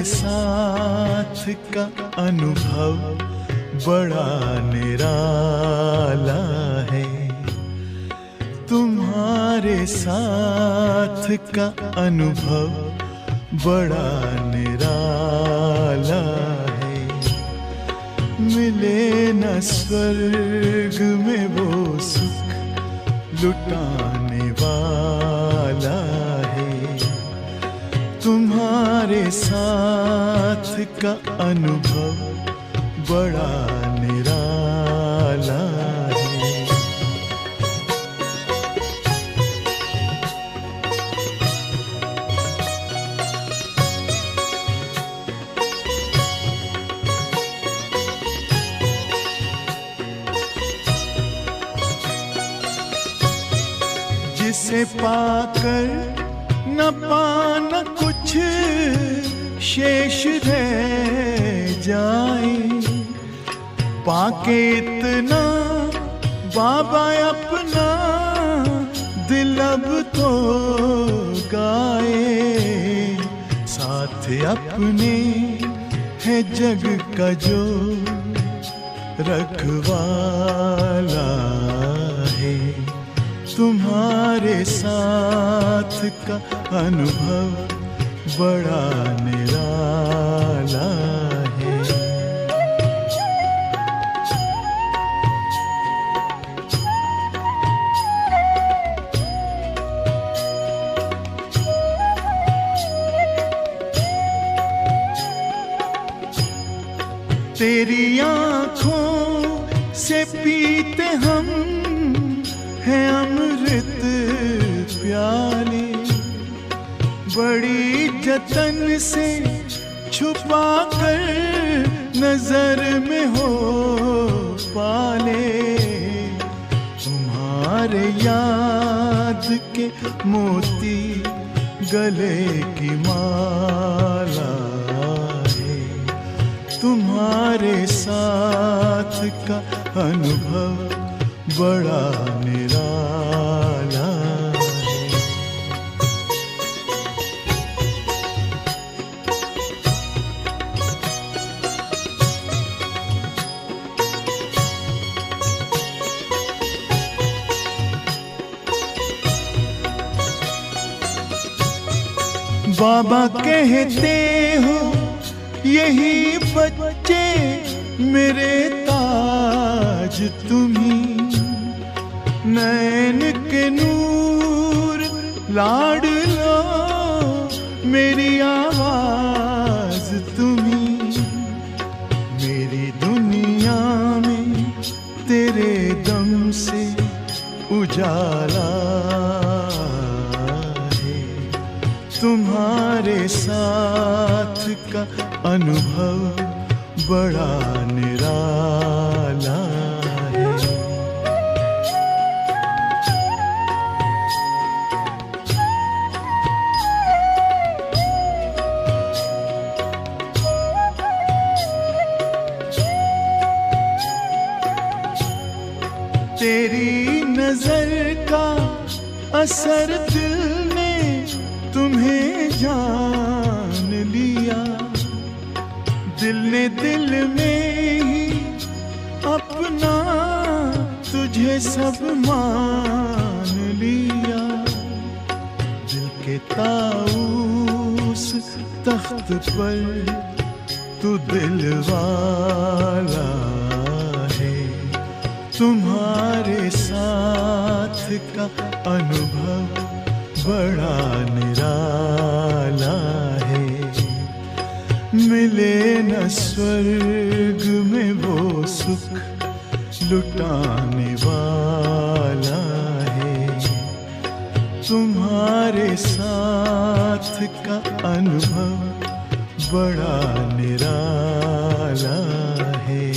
साथ का अनुभव बड़ा निराला है। तुम्हारे साथ का अनुभव बड़ा निराला है। मिले न स्वर्ग में वो सुख लुटाने वाला है। तुम्हारे साथ का अनुभव बड़ा निराला है। जिसे पाकर न पाना कुछ शेष रह जाए, पाके इतना बाबा अपना दिल अब तो गाए। साथ अपने है जग का जो रखवाला है। तुम्हारे साथ का अनुभव बड़ा निराला है। तेरी आँखों से पीते हम हैं अमृत प्याले। बड़ी जतन से छुपा कर नजर में हो पाले। तुम्हारे याद के मोती गले की माला है। तुम्हारे साथ का अनुभव बड़ा निराला है। बाबा कहते हो यही बच्चे मेरे ताज तुम्ही। नैन के नूर लाड लो मेरी आवाज तुम्ही। मेरी दुनिया में तेरे दम से उजाला है। तुम्हारे साथ का अनुभव बड़ा निराला है। तेरी नजर का असर दिल ने तुम्हें जान लिया। दिल ने दिल में ही अपना तुझे सब मान लिया। दिल के ताऊस तख्त पर तू दिल वाला है। तुम्हारे साथ का अनुभव बड़ा निराला है। मिले न स्वर्ग में वो सुख लुटाने वाला है। तुम्हारे साथ का अनुभव बड़ा निराला है।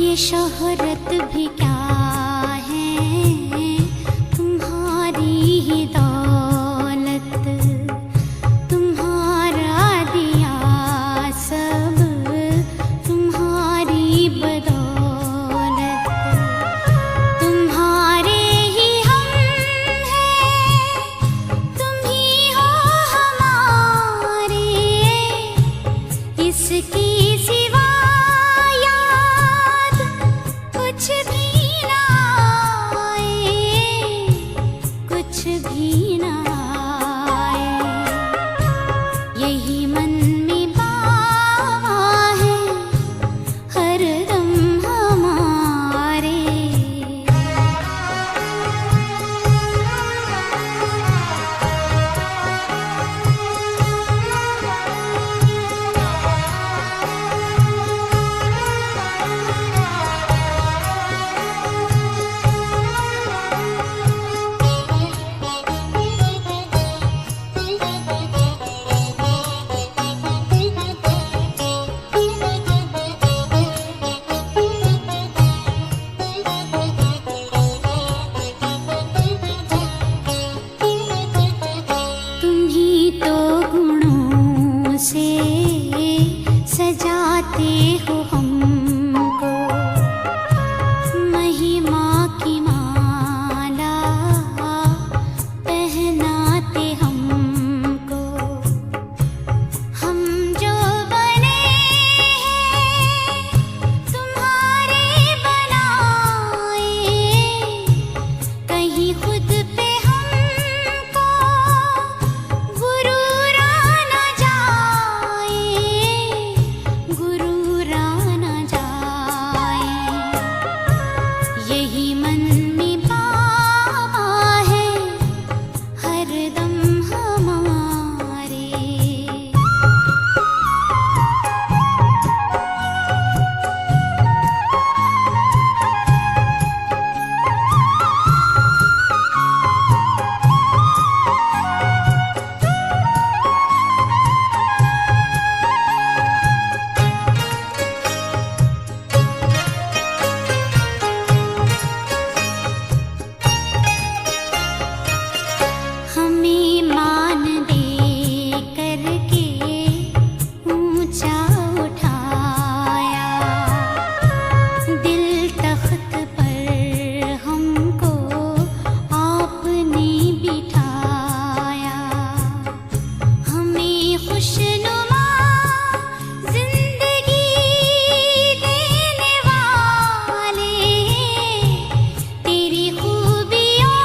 ये शोहरत भी क्या है, तुम्हारी ही दौलत, तुम्हारा दिया सब, तुम्हारी बदौलत, तुम्हारे ही हम हैं, तुम ही हो हमारे, इसकी सिवा याद कुछ भी ना आए, कुछ भी ना आए। यही मन में बावा है हरदम हमारे। तुम ही तो गुणों से सजाते हो हमको, महिमा की माला पहनाते हमको। हम जो बने हैं तुम्हारे बनाए, कहीं खुद पे हमको गुरूर न जाए, गुरूर न जाए। यही मन में बाबा है हरदम हमारे। हमें मान दे करके ऊंचा उठाया, दिल तख्त पर हमको आपने बिठाया। हमें खुशनुमा जिंदगी देने वाले, तेरी खूबियों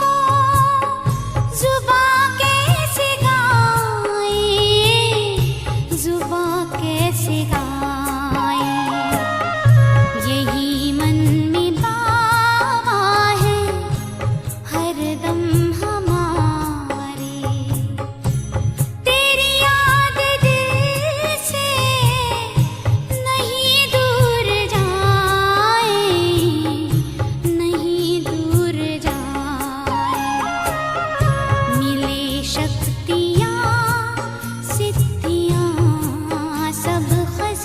को जुबां कैसे गाए, जुबां कैसे गाए। यही मन में बाबा है हरदम हमारे। तेरी याद दिल से नहीं दूर जाए, नहीं दूर जाए। मिले शक्तियाँ सिद्धियाँ सब खजाने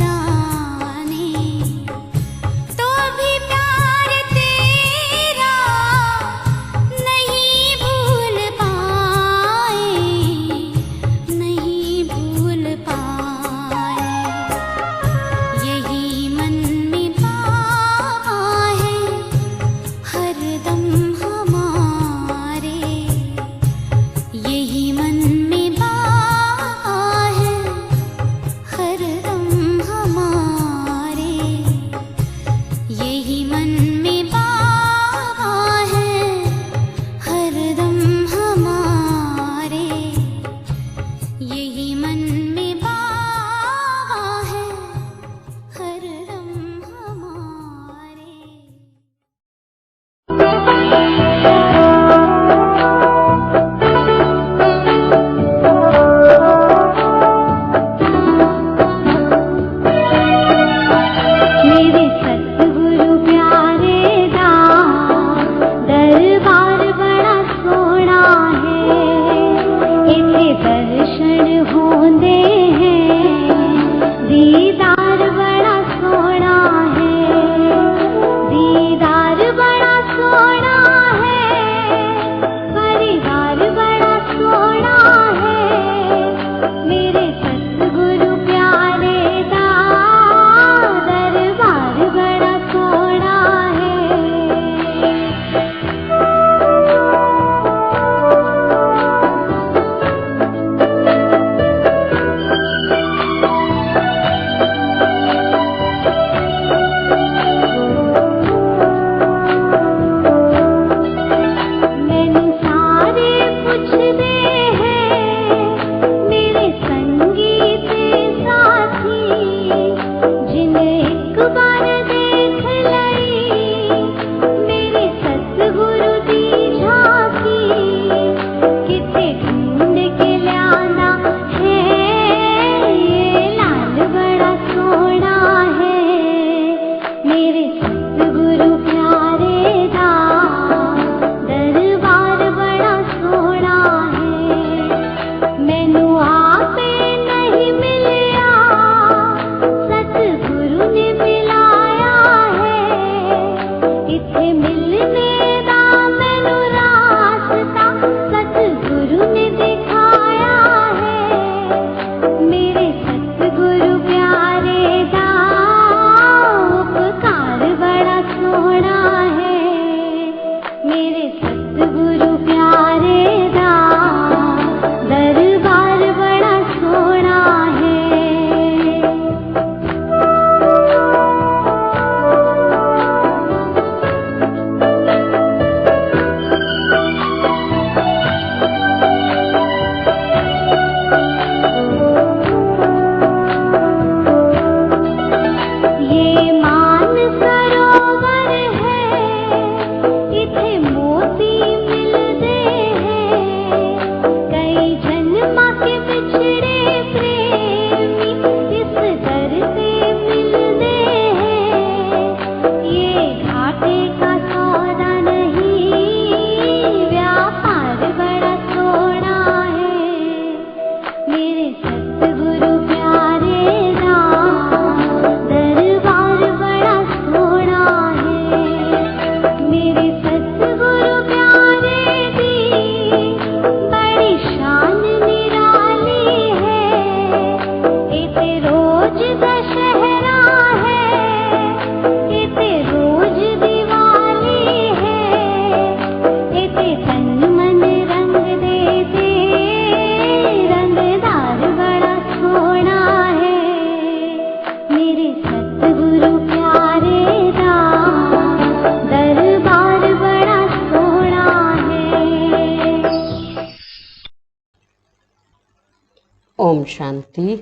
शांति।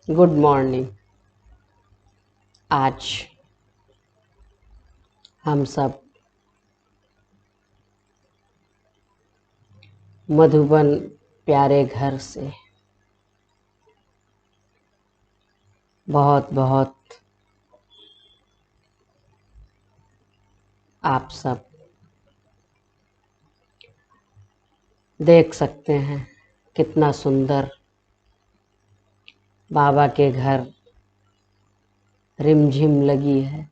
Good morning. आज हम सब मधुबन प्यारे घर से बहुत बहुत आप सब देख सकते हैं कितना सुंदर बाबा के घर रिमझिम लगी है।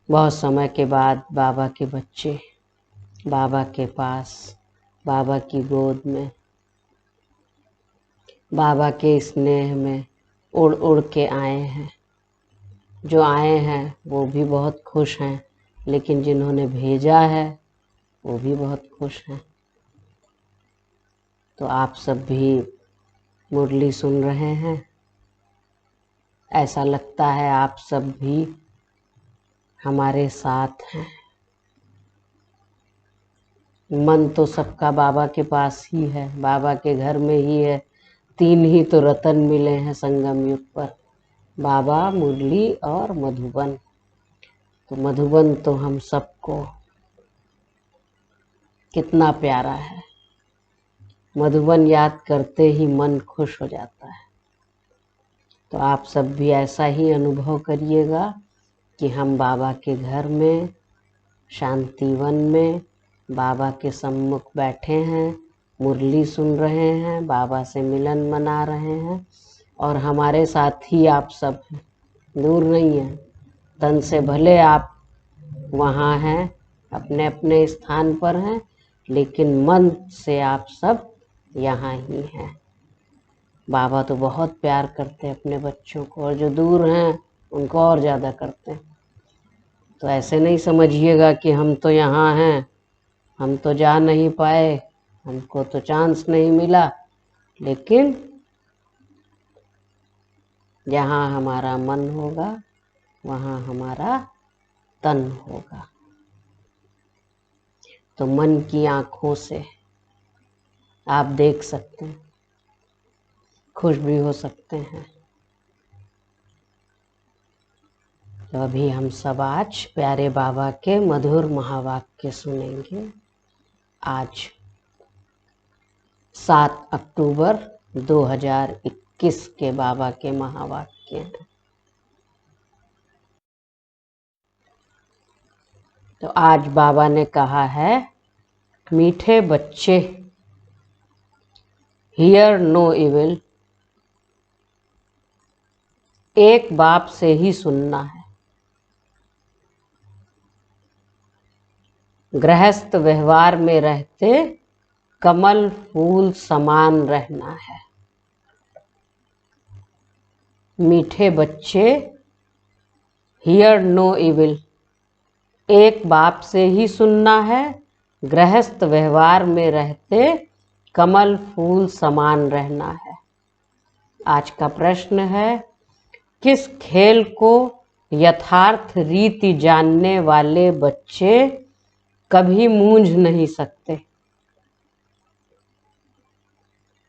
बहुत समय के बाद बाबा के बच्चे बाबा के पास, बाबा की गोद में, बाबा के स्नेह में उड़ उड़ के आए हैं। जो आए हैं वो भी बहुत खुश हैं, लेकिन जिन्होंने भेजा है वो भी बहुत खुश हैं। तो आप सब भी मुरली सुन रहे हैं। ऐसा लगता है आप सब भी हमारे साथ हैं। मन तो सबका बाबा के पास ही है, बाबा के घर में ही है। 3 ही तो रतन मिले हैं संगम युग पर, बाबा, मुरली और मधुबन। तो मधुबन तो हम सबको कितना प्यारा है। मधुबन याद करते ही मन खुश हो जाता है। तो आप सब भी ऐसा ही अनुभव करिएगा कि हम बाबा के घर में, शांतिवन में बाबा के सम्मुख बैठे हैं, मुरली सुन रहे हैं, बाबा से मिलन मना रहे हैं। और हमारे साथ ही आप सब हैं, दूर नहीं हैं। तन से भले आप वहाँ हैं, अपने अपने स्थान पर हैं, लेकिन मन से आप सब यहाँ ही हैं। बाबा तो बहुत प्यार करते हैं अपने बच्चों को, और जो दूर हैं उनको और ज़्यादा करते हैं। तो ऐसे नहीं समझिएगा कि हम तो यहाँ हैं, हम तो जा नहीं पाए, हमको तो चांस नहीं मिला। लेकिन जहाँ हमारा मन होगा वहाँ हमारा तन होगा। तो मन की आँखों से आप देख सकते हैं, खुश भी हो सकते हैं। तो अभी हम सब आज प्यारे बाबा के मधुर महावाक्य सुनेंगे। आज 7 अक्टूबर 2021 के बाबा के महावाक्य हैं। तो आज बाबा ने कहा है, मीठे बच्चे, हियर नो इविल। एक बाप से ही सुनना है। गृहस्थ व्यवहार में रहते कमल फूल समान रहना है। मीठे बच्चे, हियर नो इविल। एक बाप से ही सुनना है। गृहस्थ व्यवहार में रहते कमल फूल समान रहना है। आज का प्रश्न है, किस खेल को यथार्थ रीति जानने वाले बच्चे कभी मूंझ नहीं सकते?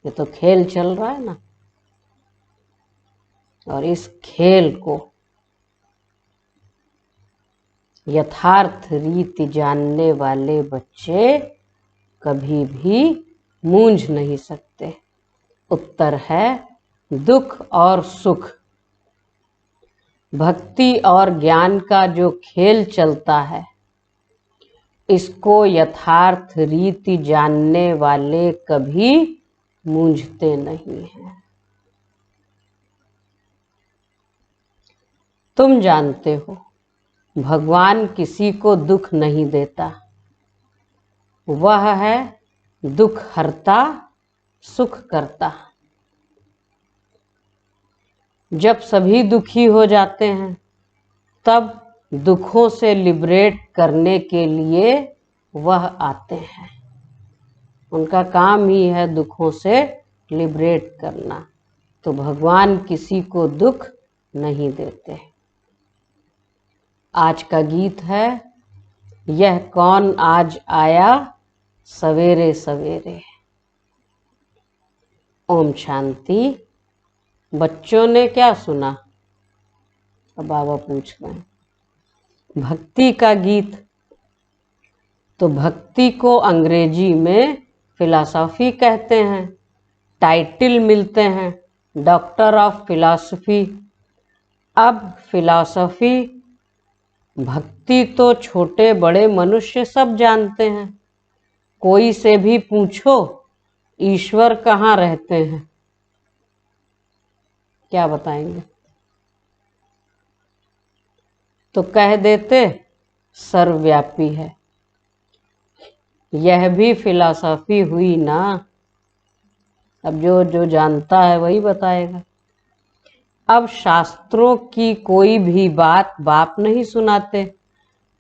ये तो खेल चल रहा है ना, और इस खेल को यथार्थ रीति जानने वाले बच्चे कभी भी मूंझ नहीं सकते। उत्तर है दुख और सुख। भक्ति और ज्ञान का जो खेल चलता है, इसको यथार्थ रीति जानने वाले कभी मूंझते नहीं हैं। तुम जानते हो, भगवान किसी को दुख नहीं देता। वह है दुख हरता, सुख करता। जब सभी दुखी हो जाते हैं, तब दुखों से लिबरेट करने के लिए वह आते हैं। उनका काम ही है दुखों से लिबरेट करना। तो भगवान किसी को दुख नहीं देते। आज का गीत है, यह कौन आज आया सवेरे सवेरे। ओम शांति। बच्चों ने क्या सुना? अब बाबा पूछ रहे हैं। भक्ति का गीत। तो भक्ति को अंग्रेजी में फिलॉसफी कहते हैं। टाइटल मिलते हैं डॉक्टर ऑफ फिलॉसफी। अब फिलॉसफी, भक्ति तो छोटे बड़े मनुष्य सब जानते हैं। कोई से भी पूछो ईश्वर कहाँ रहते हैं, क्या बताएंगे? तो कह देते सर्वव्यापी है। यह भी फिलॉसफी हुई ना। अब जो जो जानता है वही बताएगा। अब शास्त्रों की कोई भी बात बाप नहीं सुनाते।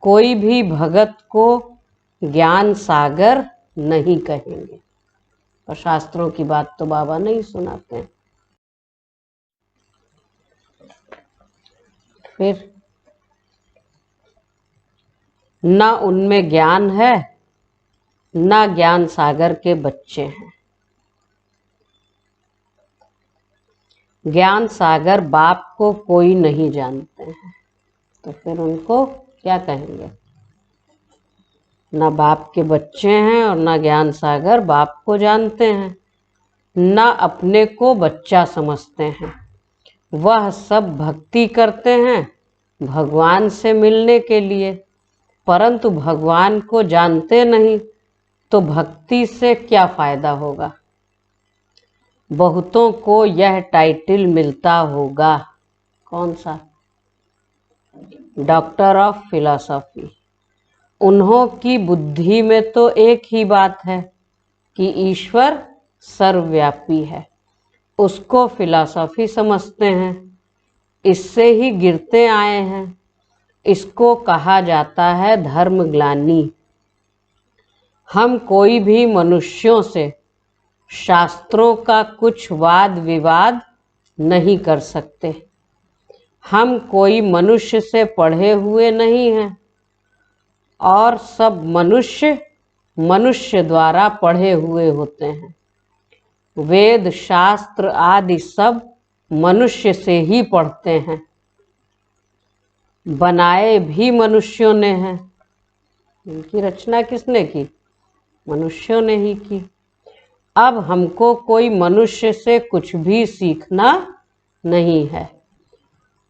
कोई भी भगत को ज्ञान सागर नहीं कहेंगे, और शास्त्रों की बात तो बाबा नहीं सुनाते। फिर ना उनमें ज्ञान है, ना ज्ञान सागर के बच्चे हैं। ज्ञान सागर बाप को कोई नहीं जानते हैं, तो फिर उनको क्या कहेंगे? ना बाप के बच्चे हैं और ना ज्ञान सागर बाप को जानते हैं, ना अपने को बच्चा समझते हैं। वह सब भक्ति करते हैं भगवान से मिलने के लिए, परंतु भगवान को जानते नहीं, तो भक्ति से क्या फायदा होगा? बहुतों को यह टाइटल मिलता होगा, कौन सा? Doctor of philosophy. उन्हों की बुद्धि में तो एक ही बात है कि ईश्वर सर्वव्यापी है, उसको फिलॉसफी समझते हैं। इससे ही गिरते आए हैं। इसको कहा जाता है धर्मग्लानि। हम कोई भी मनुष्यों से शास्त्रों का कुछ वाद विवाद नहीं कर सकते। हम कोई मनुष्य से पढ़े हुए नहीं हैं, और सब मनुष्य मनुष्य द्वारा पढ़े हुए होते हैं। वेद शास्त्र आदि सब मनुष्य से ही पढ़ते हैं। बनाए भी मनुष्यों ने हैं। इनकी रचना किसने की? मनुष्यों ने ही की। अब हमको कोई मनुष्य से कुछ भी सीखना नहीं है।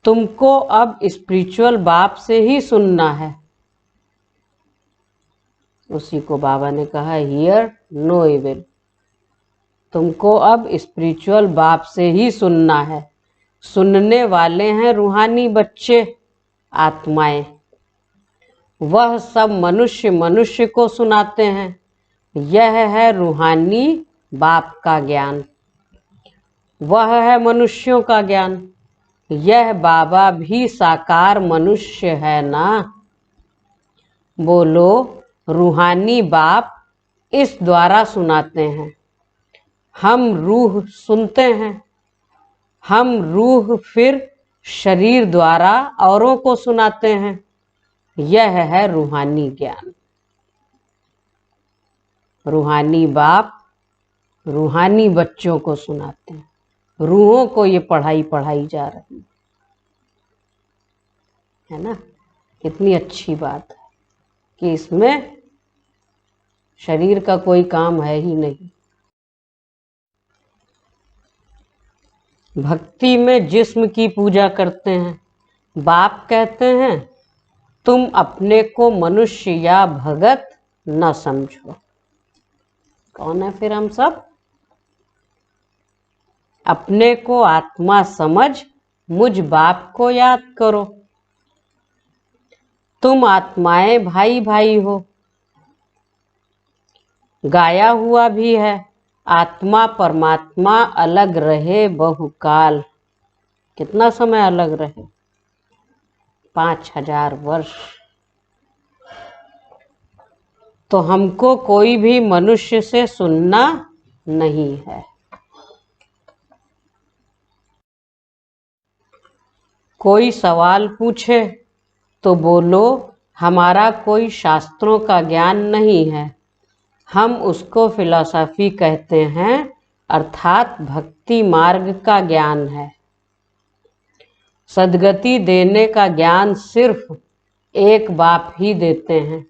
तुमको अब स्पिरिचुअल बाप से ही सुनना है। उसी को बाबा ने कहा हियर नो इविल। तुमको अब स्पिरिचुअल बाप से ही सुनना है। सुनने वाले हैं रूहानी बच्चे, आत्माएं। वह सब मनुष्य मनुष्य को सुनाते हैं। यह है रूहानी बाप का ज्ञान, वह है मनुष्यों का ज्ञान। यह बाबा भी साकार मनुष्य है ना। बोलो, रूहानी बाप इस द्वारा सुनाते हैं। हम रूह सुनते हैं। हम रूह फिर शरीर द्वारा औरों को सुनाते हैं। यह है रूहानी ज्ञान। रूहानी बाप रूहानी बच्चों को सुनाते हैं। रूहों को ये पढ़ाई जा रही है ना। कितनी अच्छी बात है कि इसमें शरीर का कोई काम है ही नहीं। भक्ति में जिस्म की पूजा करते हैं। बाप कहते हैं तुम अपने को मनुष्य या भगत न समझो। कौन है फिर हम सब? अपने को आत्मा समझ मुझ बाप को याद करो। तुम आत्माएं भाई भाई हो। गाया हुआ भी है आत्मा परमात्मा अलग रहे बहुकाल। कितना समय अलग रहे? 5000 वर्ष। तो हमको कोई भी मनुष्य से सुनना नहीं है। कोई सवाल पूछे तो बोलो हमारा कोई शास्त्रों का ज्ञान नहीं है। हम उसको फिलॉसफी कहते हैं, अर्थात भक्ति मार्ग का ज्ञान है। सद्गति देने का ज्ञान सिर्फ एक बाप ही देते हैं।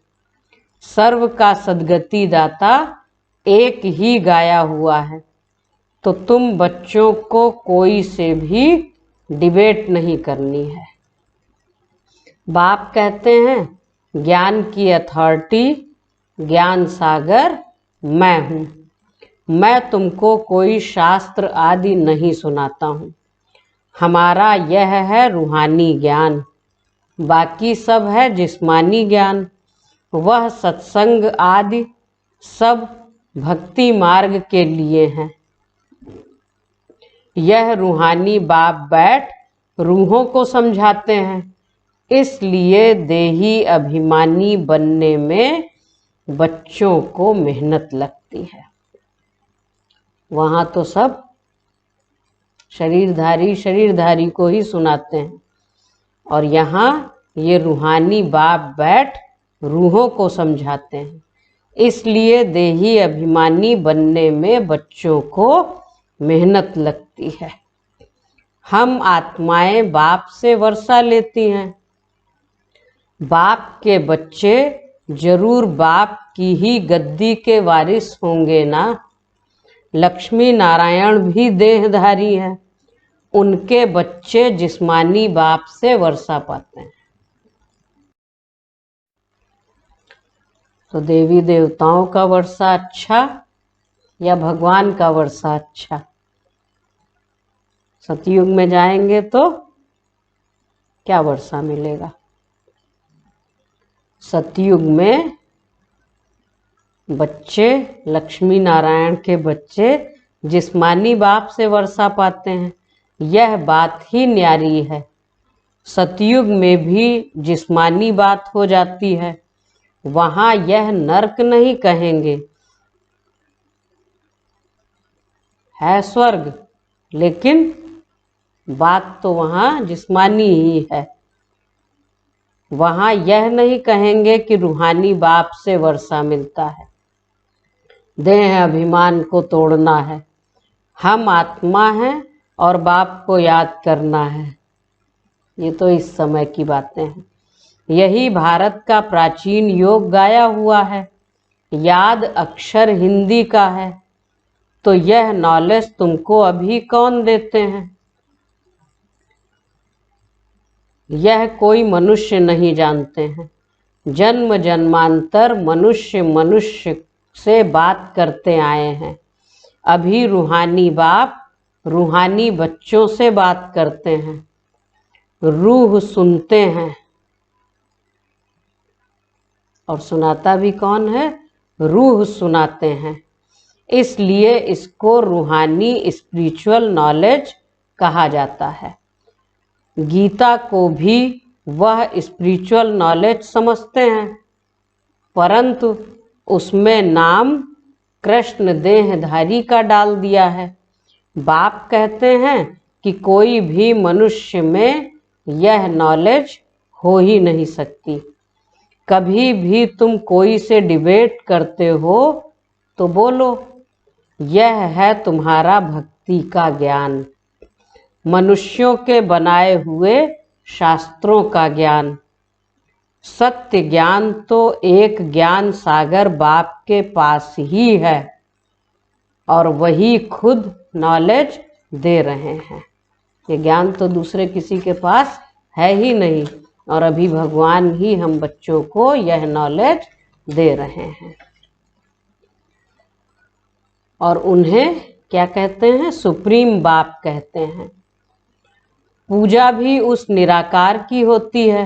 सर्व का सद्गति दाता एक ही गाया हुआ है। तो तुम बच्चों को कोई से भी डिबेट नहीं करनी है। बाप कहते हैं ज्ञान की अथॉरिटी, ज्ञान सागर मैं हूँ। मैं तुमको कोई शास्त्र आदि नहीं सुनाता हूँ। हमारा यह है रूहानी ज्ञान, बाकी सब है जिस्मानी ज्ञान। वह सत्संग आदि सब भक्ति मार्ग के लिए हैं। यह रूहानी बाप बैठ रूहों को समझाते हैं। इसलिए देही अभिमानी बनने में बच्चों को मेहनत लगती है। वहाँ तो सब शरीरधारी को ही सुनाते हैं, और यहाँ ये रूहानी बाप बैठ रूहों को समझाते हैं। इसलिए देही अभिमानी बनने में बच्चों को मेहनत लगती है। हम आत्माएं बाप से वर्षा लेती हैं। बाप के बच्चे जरूर बाप की ही गद्दी के वारिस होंगे ना। लक्ष्मी नारायण भी देहधारी हैं। उनके बच्चे जिस्मानी बाप से वर्षा पाते हैं। तो देवी देवताओं का वर्षा अच्छा या भगवान का वर्षा अच्छा? सतयुग में जाएंगे तो क्या वर्षा मिलेगा? सतयुग में बच्चे, लक्ष्मी नारायण के बच्चे जिस्मानी बाप से वर्षा पाते हैं। यह बात ही न्यारी है। सतयुग में भी जिस्मानी बात हो जाती है। वहाँ यह नरक नहीं कहेंगे, है स्वर्ग, लेकिन बात तो वहाँ जिस्मानी ही है। वहाँ यह नहीं कहेंगे कि रूहानी बाप से वर्षा मिलता है। देह अभिमान को तोड़ना है। हम आत्मा हैं और बाप को याद करना है। ये तो इस समय की बातें हैं। यही भारत का प्राचीन योग गाया हुआ है। याद अक्षर हिंदी का है। तो यह नॉलेज तुमको अभी कौन देते हैं? यह कोई मनुष्य नहीं जानते हैं। जन्म जन्मांतर मनुष्य से बात करते आए हैं। अभी रूहानी बाप रूहानी बच्चों से बात करते हैं। रूह सुनते हैं, और सुनाता भी कौन है? रूह सुनाते हैं। इसलिए इसको रूहानी स्पिरिचुअल नॉलेज कहा जाता है। गीता को भी वह स्पिरिचुअल नॉलेज समझते हैं, परंतु उसमें नाम कृष्ण देहधारी का डाल दिया है। बाप कहते हैं कि कोई भी मनुष्य में यह नॉलेज हो ही नहीं सकती। कभी भी तुम कोई से डिबेट करते हो तो बोलो, यह है तुम्हारा भक्ति का ज्ञान, मनुष्यों के बनाए हुए शास्त्रों का ज्ञान। सत्य ज्ञान तो एक ज्ञान सागर बाप के पास ही है, और वही खुद नॉलेज दे रहे हैं। ये ज्ञान तो दूसरे किसी के पास है ही नहीं, और अभी भगवान ही हम बच्चों को यह नॉलेज दे रहे हैं। और उन्हें क्या कहते हैं? सुप्रीम बाप कहते हैं। पूजा भी उस निराकार की होती है।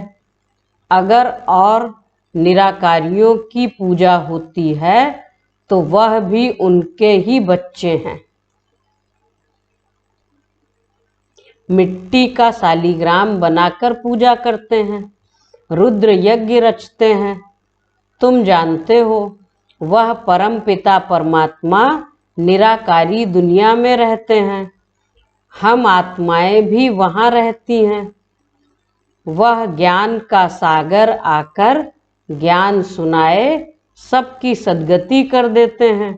अगर और निराकारियों की पूजा होती है तो वह भी उनके ही बच्चे हैं। मिट्टी का शालिग्राम बनाकर पूजा करते हैं, रुद्र यज्ञ रचते हैं। तुम जानते हो वह परम पिता परमात्मा निराकारी दुनिया में रहते हैं। हम आत्माएं भी वहाँ रहती हैं। वह ज्ञान का सागर आकर ज्ञान सुनाए सबकी सद्गति कर देते हैं।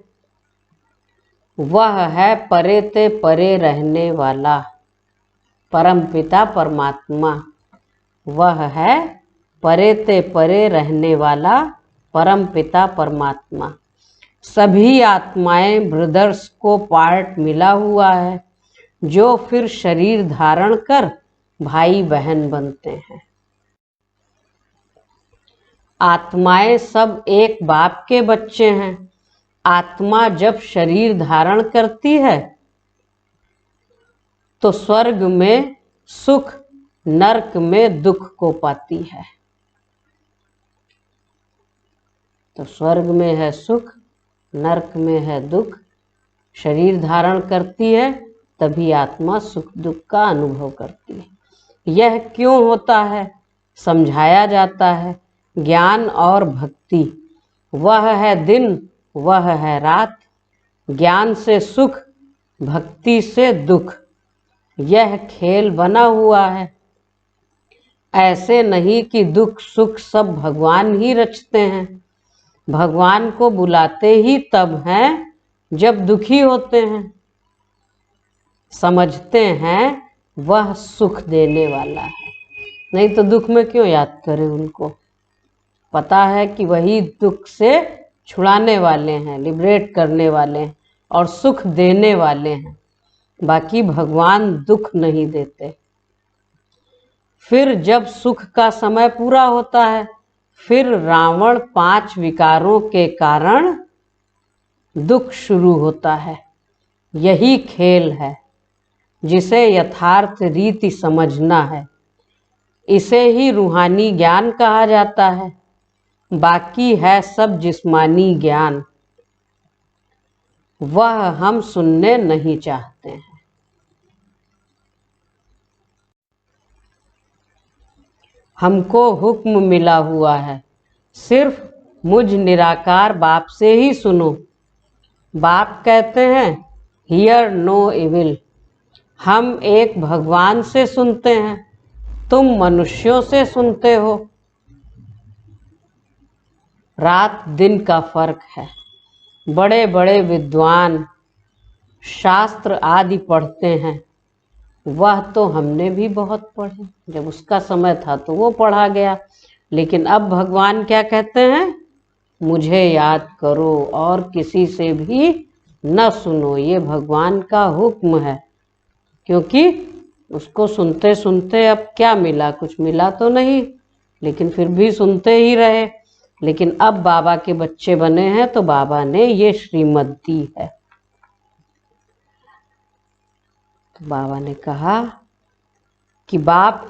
वह है परे ते परे रहने वाला परमपिता परमात्मा। वह है परे ते परे रहने वाला परमपिता परमात्मा। सभी आत्माएं ब्रदर्स को पार्ट मिला हुआ है, जो फिर शरीर धारण कर भाई बहन बनते हैं। आत्माएं सब एक बाप के बच्चे हैं। आत्मा जब शरीर धारण करती है तो स्वर्ग में सुख, नरक में दुख को पाती है। तो स्वर्ग में है सुख, नरक में है दुख। शरीर धारण करती है तभी आत्मा सुख दुख का अनुभव करती है। यह क्यों होता है समझाया जाता है। ज्ञान और भक्ति, वह है दिन, वह है रात। ज्ञान से सुख, भक्ति से दुख, यह खेल बना हुआ है। ऐसे नहीं कि दुख सुख सब भगवान ही रचते हैं। भगवान को बुलाते ही तब हैं जब दुखी होते हैं। समझते हैं वह सुख देने वाला है, नहीं तो दुख में क्यों याद करें उनको। पता है कि वही दुख से छुड़ाने वाले हैं, लिबरेट करने वाले हैं और सुख देने वाले हैं। बाकी भगवान दुख नहीं देते। फिर जब सुख का समय पूरा होता है, फिर रावण 5 विकारों के कारण दुख शुरू होता है। यही खेल है जिसे यथार्थ रीति समझना है। इसे ही रूहानी ज्ञान कहा जाता है। बाकी है सब जिस्मानी ज्ञान, वह हम सुनने नहीं चाहते हैं। हमको हुक्म मिला हुआ है सिर्फ मुझ निराकार बाप से ही सुनो। बाप कहते हैं हियर नो इविल। हम एक भगवान से सुनते हैं, तुम मनुष्यों से सुनते हो। रात दिन का फर्क है। बड़े बड़े विद्वान शास्त्र आदि पढ़ते हैं, वह तो हमने भी बहुत पढ़े। जब उसका समय था तो वो पढ़ा गया, लेकिन अब भगवान क्या कहते हैं, मुझे याद करो और किसी से भी न सुनो। ये भगवान का हुक्म है। क्योंकि उसको सुनते सुनते अब क्या मिला, कुछ मिला तो नहीं, लेकिन फिर भी सुनते ही रहे। लेकिन अब बाबा के बच्चे बने हैं तो बाबा ने ये श्रीमत दी है। तो बाबा ने कहा कि बाप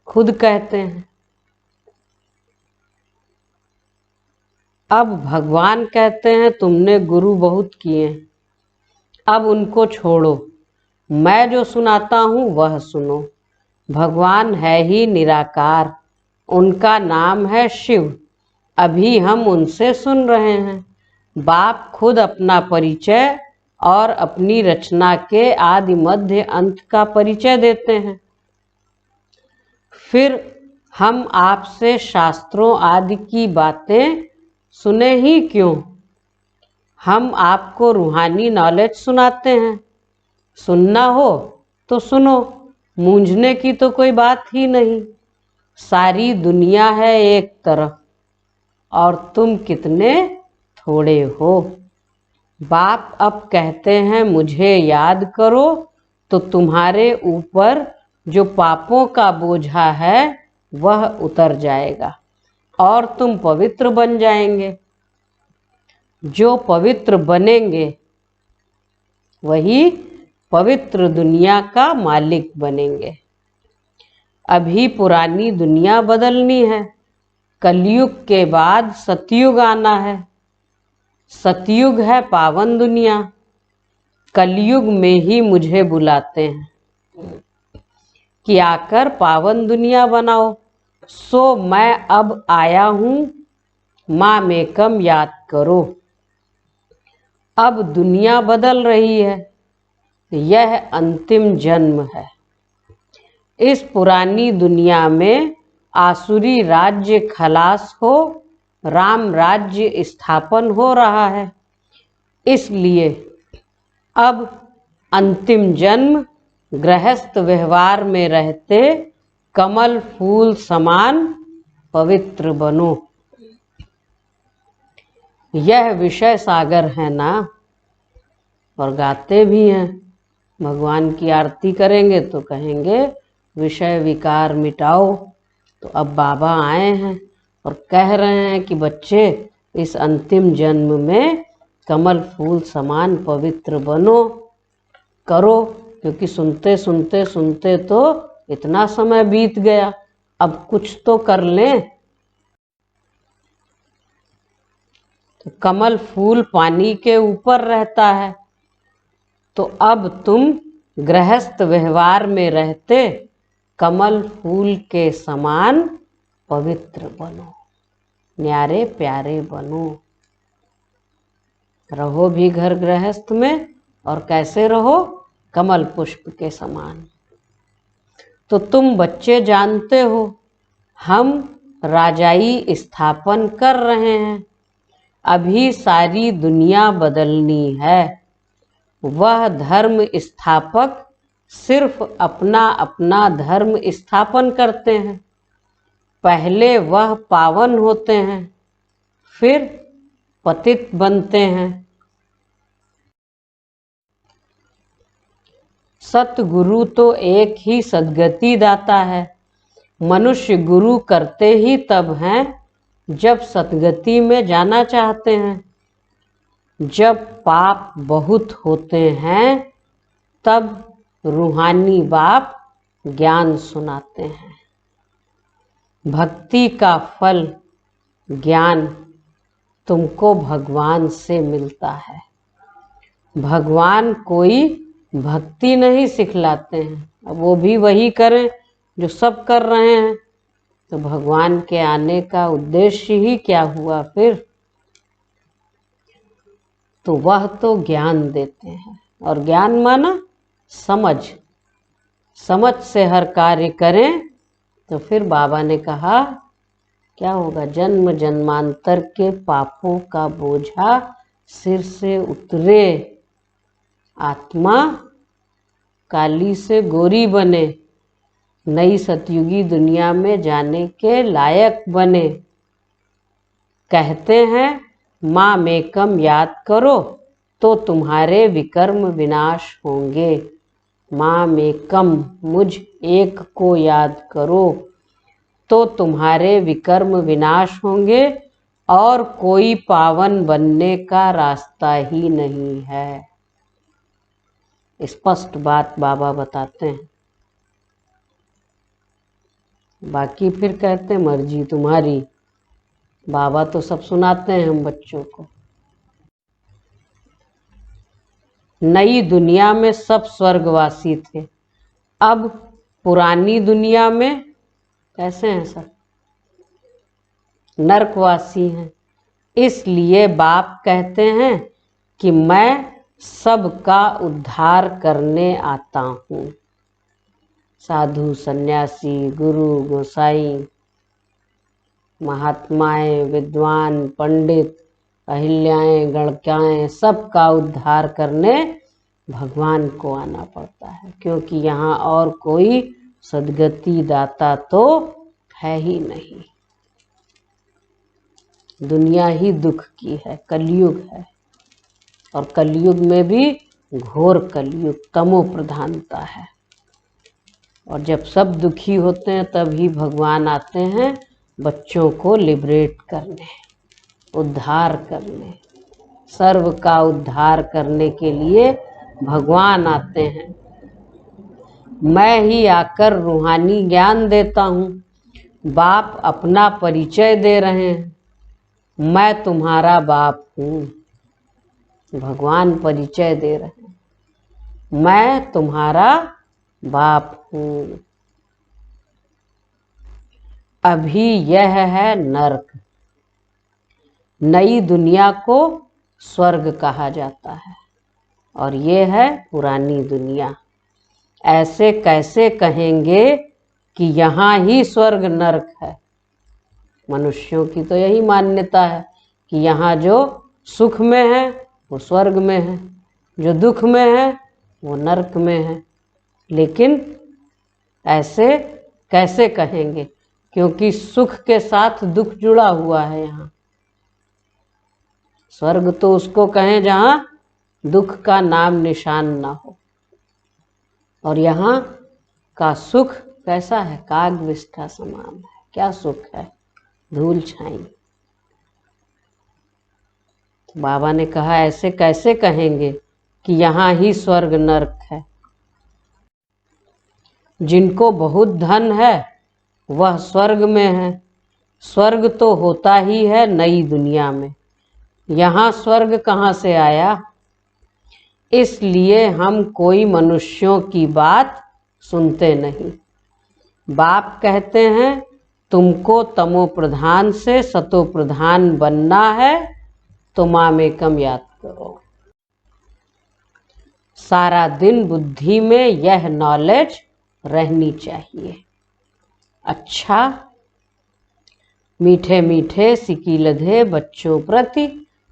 खुद कहते हैं, अब भगवान कहते हैं तुमने गुरु बहुत किए, अब उनको छोड़ो, मैं जो सुनाता हूँ वह सुनो। भगवान है ही निराकार, उनका नाम है शिव। अभी हम उनसे सुन रहे हैं। बाप खुद अपना परिचय और अपनी रचना के आदि मध्य अंत का परिचय देते हैं। फिर हम आपसे शास्त्रों आदि की बातें सुने ही क्यों। हम आपको रूहानी नॉलेज सुनाते हैं। सुनना हो तो सुनो, मूंझने की तो कोई बात ही नहीं। सारी दुनिया है एक तरफ और तुम कितने थोड़े हो। बाप अब कहते हैं मुझे याद करो, तो तुम्हारे ऊपर जो पापों का बोझा है वह उतर जाएगा और तुम पवित्र बन जाएंगे। जो पवित्र बनेंगे वही पवित्र दुनिया का मालिक बनेंगे। अभी पुरानी दुनिया बदलनी है। कलयुग के बाद सतयुग आना है। सतयुग है पावन दुनिया। कलयुग में ही मुझे बुलाते हैं कि आकर पावन दुनिया बनाओ। सो मैं अब आया हूँ, माँ में कम याद करो। अब दुनिया बदल रही है। यह अंतिम जन्म है। इस पुरानी दुनिया में आसुरी राज्य खलास हो, राम राज्य स्थापन हो रहा है। इसलिए अब अंतिम जन्म गृहस्थ व्यवहार में रहते कमल फूल समान पवित्र बनो। यह विषय सागर है ना, और गाते भी हैं। भगवान की आरती करेंगे तो कहेंगे विषय विकार मिटाओ। तो अब बाबा आए हैं और कह रहे हैं कि बच्चे इस अंतिम जन्म में कमल फूल समान पवित्र बनो, करो। क्योंकि सुनते सुनते सुनते तो इतना समय बीत गया, अब कुछ तो कर लें। तो कमल फूल पानी के ऊपर रहता है, तो अब तुम गृहस्थ व्यवहार में रहते कमल फूल के समान पवित्र बनो, न्यारे प्यारे बनो। रहो भी घर गृहस्थ में, और कैसे रहो? कमल पुष्प के समान। तो तुम बच्चे जानते हो हम राजाई स्थापन कर रहे हैं, अभी सारी दुनिया बदलनी है। वह धर्म स्थापक सिर्फ अपना अपना धर्म स्थापन करते हैं। पहले वह पावन होते हैं, फिर पतित बनते हैं। सतगुरु तो एक ही सद्गति दाता है। मनुष्य गुरु करते ही तब हैं जब सतगति में जाना चाहते हैं। जब पाप बहुत होते हैं तब रूहानी बाप ज्ञान सुनाते हैं। भक्ति का फल ज्ञान तुमको भगवान से मिलता है। भगवान कोई भक्ति नहीं सिखलाते हैं, अब वो भी वही करें जो सब कर रहे हैं, तो भगवान के आने का उद्देश्य ही क्या हुआ फिर? तो वह तो ज्ञान देते हैं, और ज्ञान माना समझ। समझ से हर कार्य करें तो फिर बाबा ने कहा क्या होगा? जन्म जन्मांतर के पापों का बोझा सिर से उतरे, आत्मा काली से गोरी बने, नई सतयुगी दुनिया में जाने के लायक बने। कहते हैं माँ मेकम याद करो तो तुम्हारे विकर्म विनाश होंगे। माँ मेकम मुझ एक को याद करो तो तुम्हारे विकर्म विनाश होंगे, और कोई पावन बनने का रास्ता ही नहीं है। स्पष्ट बात बाबा बताते हैं। बाकी फिर कहते मर्जी तुम्हारी। बाबा तो सब सुनाते हैं हम बच्चों को। नई दुनिया में सब स्वर्गवासी थे, अब पुरानी दुनिया में कैसे हैं? सब नरकवासी हैं। इसलिए बाप कहते हैं कि मैं सबका उद्धार करने आता हूँ। साधु सन्यासी गुरु गोसाई महात्माएं विद्वान पंडित अहिल्याएं गणकाएं सबका उद्धार करने भगवान को आना पड़ता है, क्योंकि यहाँ और कोई सद्गति दाता तो है ही नहीं। दुनिया ही दुख की है, कलयुग है, और कलयुग में भी घोर कलयुग, तमो प्रधानता है। और जब सब दुखी होते हैं तभी भगवान आते हैं बच्चों को लिबरेट करने, उद्धार करने। सर्व का उद्धार करने के लिए भगवान आते हैं। मैं ही आकर रूहानी ज्ञान देता हूँ। बाप अपना परिचय दे रहे हैं, मैं तुम्हारा बाप हूँ। भगवान परिचय दे रहे हैं, मैं तुम्हारा बाप हूँ। अभी यह है नरक, नई दुनिया को स्वर्ग कहा जाता है, और ये है पुरानी दुनिया। ऐसे कैसे कहेंगे कि यहाँ ही स्वर्ग नरक है? मनुष्यों की तो यही मान्यता है कि यहाँ जो सुख में है वो स्वर्ग में है, जो दुख में है वो नरक में है। लेकिन ऐसे कैसे कहेंगे, क्योंकि सुख के साथ दुख जुड़ा हुआ है। यहाँ स्वर्ग तो उसको कहें जहां दुख का नाम निशान ना हो, और यहाँ का सुख कैसा है, काग विष्ठा समान है। क्या सुख है, धूल छाई। तो बाबा ने कहा ऐसे कैसे कहेंगे कि यहाँ ही स्वर्ग नरक है। जिनको बहुत धन है वह स्वर्ग में है। स्वर्ग तो होता ही है नई दुनिया में, यहाँ स्वर्ग कहाँ से आया। इसलिए हम कोई मनुष्यों की बात सुनते नहीं। बाप कहते हैं तुमको तमो प्रधान से सतो प्रधान बनना है तो मामेकम याद करो। सारा दिन बुद्धि में यह नॉलेज रहनी चाहिए। अच्छा, मीठे मीठे सिकीलधे बच्चों प्रति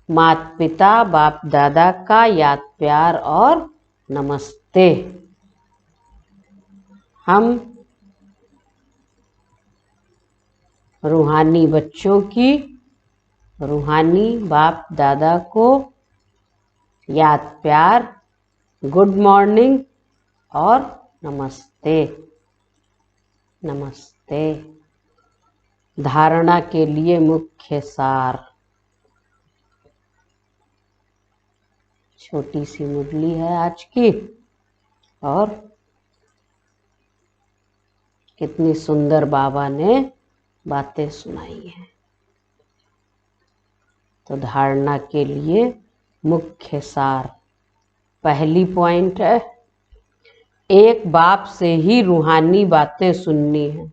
माता पिता बाप दादा का याद प्यार और नमस्ते। हम रूहानी बच्चों की रूहानी बाप दादा को याद प्यार, गुड मॉर्निंग और नमस्ते। नमस्ते। धारणा के लिए मुख्य सार। छोटी सी मुरली है आज की, और कितनी सुंदर बाबा ने बातें सुनाई हैं। तो धारणा के लिए मुख्य सार, पहली पॉइंट है, एक बाप से ही रूहानी बातें सुननी है।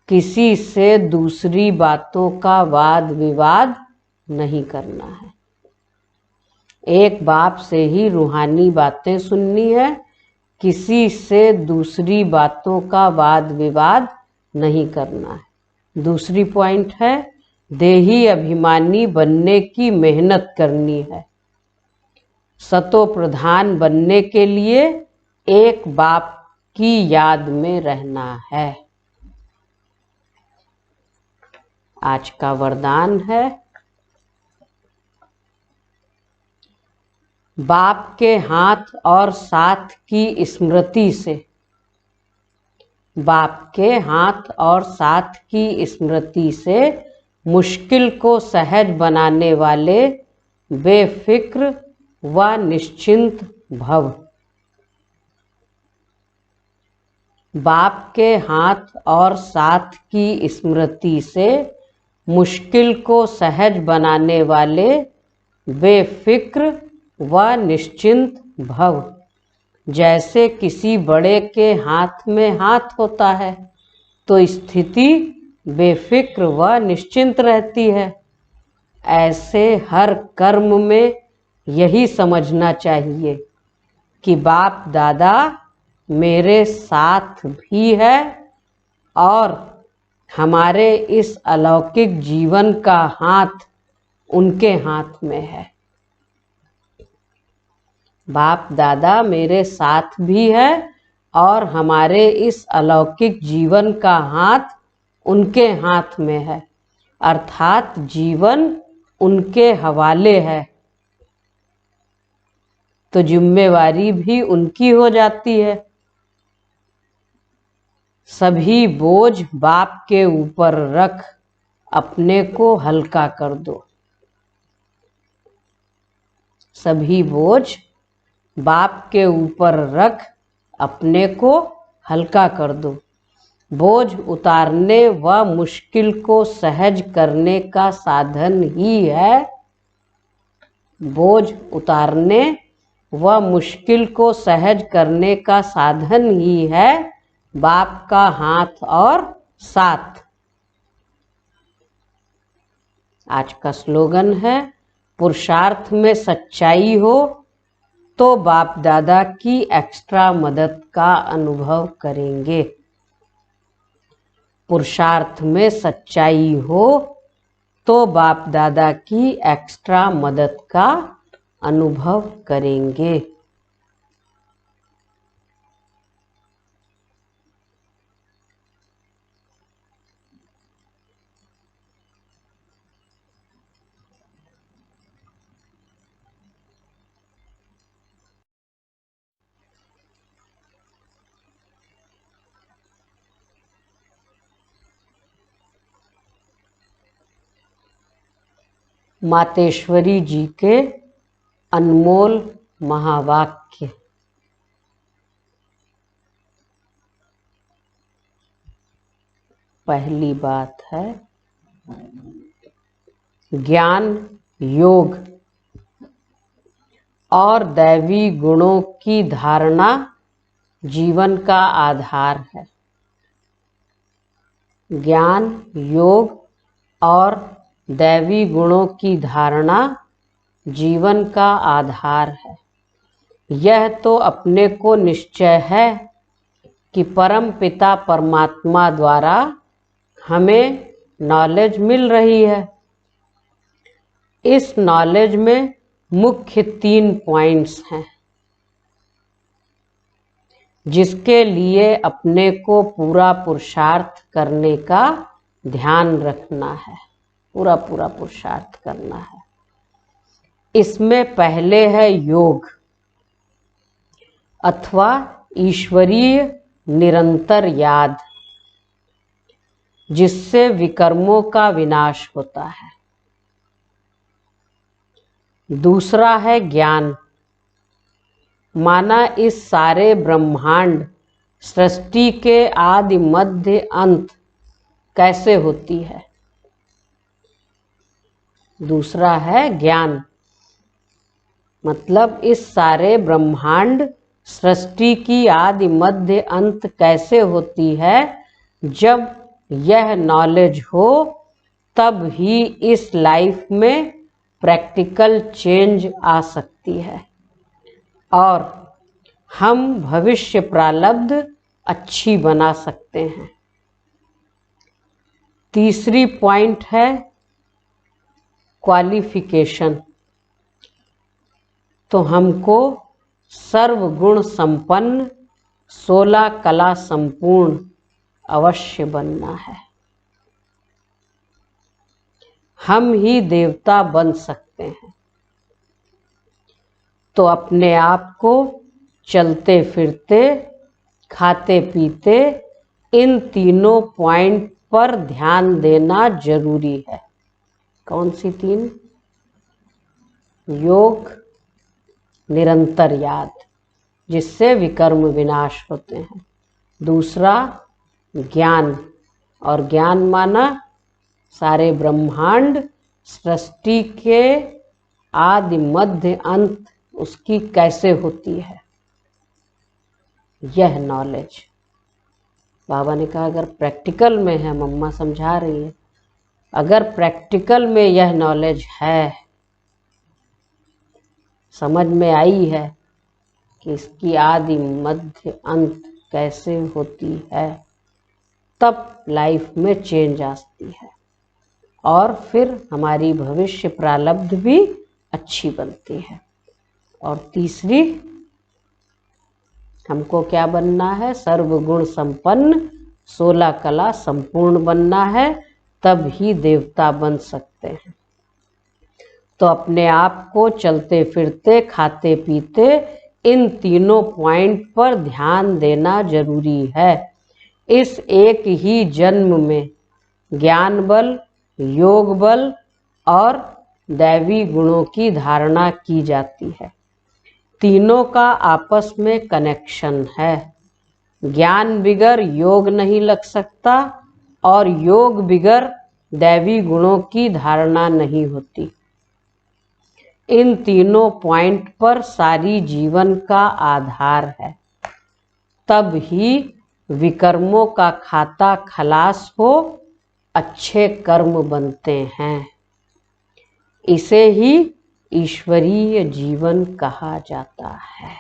किसी से दूसरी बातों का वाद विवाद नहीं करना है। एक बाप से ही रूहानी बातें सुननी है, किसी से दूसरी बातों का वाद विवाद नहीं करना है। दूसरी पॉइंट है, देही अभिमानी बनने की मेहनत करनी है। सतो प्रधान बनने के लिए एक बाप की याद में रहना है। आज का वरदान है, बाप के हाथ और साथ की स्मृति से, बाप के हाथ और साथ की स्मृति से मुश्किल को सहज बनाने वाले बेफिक्र व निश्चिंत भव। बाप के हाथ और साथ की स्मृति से मुश्किल को सहज बनाने वाले बेफिक्र व निश्चिंत भव। जैसे किसी बड़े के हाथ में हाथ होता है तो स्थिति बेफिक्र व निश्चिंत रहती है। ऐसे हर कर्म में यही समझना चाहिए कि बाप दादा मेरे साथ भी है और हमारे इस अलौकिक जीवन का हाथ उनके हाथ में है। बाप दादा मेरे साथ भी है और हमारे इस अलौकिक जीवन का हाथ उनके हाथ में है, अर्थात जीवन उनके हवाले है। तो जिम्मेवारी भी उनकी हो जाती है। सभी बोझ बाप के ऊपर रख अपने को हल्का कर दो। सभी बोझ बाप के ऊपर रख अपने को हल्का कर दो। बोझ उतारने व मुश्किल को सहज करने का साधन ही है। बोझ उतारने व मुश्किल को सहज करने का साधन ही है बाप का हाथ और साथ। आज का स्लोगन है, पुरुषार्थ में सच्चाई हो तो बाप दादा की एक्स्ट्रा मदद का अनुभव करेंगे। पुरुषार्थ में सच्चाई हो तो बाप दादा की एक्स्ट्रा मदद का अनुभव करेंगे। मातेश्वरी जी के अनमोल महावाक्य। पहली बात है, ज्ञान, योग और दैवी गुणों की धारणा जीवन का आधार है। ज्ञान, योग और दैवी गुणों की धारणा जीवन का आधार है। यह तो अपने को निश्चय है कि परम पिता परमात्मा द्वारा हमें नॉलेज मिल रही है। इस नॉलेज में मुख्य 3 पॉइंट्स हैं जिसके लिए अपने को पूरा पुरुषार्थ करने का ध्यान रखना है। पूरा पुरुषार्थ करना है। इसमें पहले है योग अथवा ईश्वरीय निरंतर याद, जिससे विकर्मों का विनाश होता है। दूसरा है ज्ञान, माना इस सारे ब्रह्मांड सृष्टि के आदि मध्य अंत कैसे होती है। दूसरा है ज्ञान, मतलब इस सारे ब्रह्मांड सृष्टि की आदि मध्य अंत कैसे होती है। जब यह नॉलेज हो तब ही इस लाइफ में प्रैक्टिकल चेंज आ सकती है और हम भविष्य प्रारब्ध अच्छी बना सकते हैं। तीसरी पॉइंट है क्वालिफिकेशन। तो हमको सर्वगुण संपन्न 16 कला संपूर्ण अवश्य बनना है। हम ही देवता बन सकते हैं। तो अपने आप को चलते फिरते, खाते पीते इन तीनों पॉइंट पर ध्यान देना जरूरी है। कौन सी 3? योग, निरंतर याद, जिससे विकर्म विनाश होते हैं। दूसरा ज्ञान, और ज्ञान माना सारे ब्रह्मांड सृष्टि के आदि मध्य अंत उसकी कैसे होती है, यह नॉलेज। बाबा ने कहा अगर प्रैक्टिकल में है, मम्मा समझा रही है, अगर प्रैक्टिकल में यह नॉलेज है, समझ में आई है कि इसकी आदि मध्य अंत कैसे होती है, तब लाइफ में चेंज आती है और फिर हमारी भविष्य प्रारब्ध भी अच्छी बनती है। और तीसरी, हमको क्या बनना है? सर्वगुण संपन्न 16 कला संपूर्ण बनना है, तब ही देवता बन सकते हैं। तो अपने आप को चलते फिरते, खाते पीते इन तीनों पॉइंट पर ध्यान देना जरूरी है। इस एक ही जन्म में ज्ञान बल, योग बल और दैवी गुणों की धारणा की जाती है। तीनों का आपस में कनेक्शन है। ज्ञान बिगर योग नहीं लग सकता और योग बिगर दैवी गुणों की धारणा नहीं होती। इन तीनों पॉइंट पर सारी जीवन का आधार है। तब ही विकर्मों का खाता खलास हो, अच्छे कर्म बनते हैं। इसे ही ईश्वरीय जीवन कहा जाता है।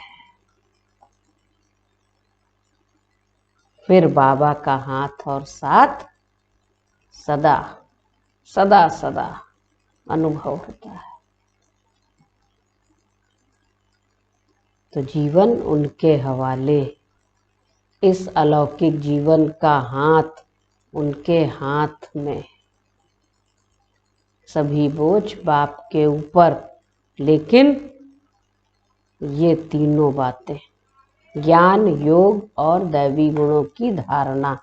फिर बाबा का हाथ और साथ सदा सदा सदा अनुभव होता है। तो जीवन उनके हवाले, इस अलौकिक जीवन का हाथ उनके हाथ में, सभी बोझ बाप के ऊपर। लेकिन ये तीनों बातें, ज्ञान, योग और दैवी गुणों की धारणा,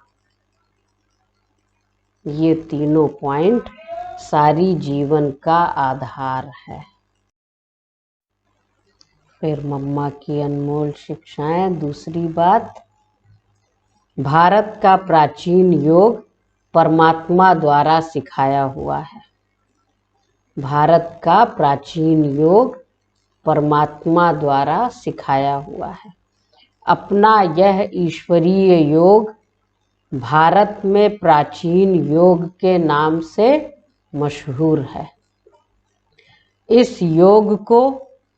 ये तीनों पॉइंट सारी जीवन का आधार है। फिर मम्मा की अनमोल शिक्षाएं। दूसरी बात, भारत का प्राचीन योग परमात्मा द्वारा सिखाया हुआ है। भारत का प्राचीन योग परमात्मा द्वारा सिखाया हुआ है। अपना यह ईश्वरीय योग भारत में प्राचीन योग के नाम से मशहूर है। इस योग को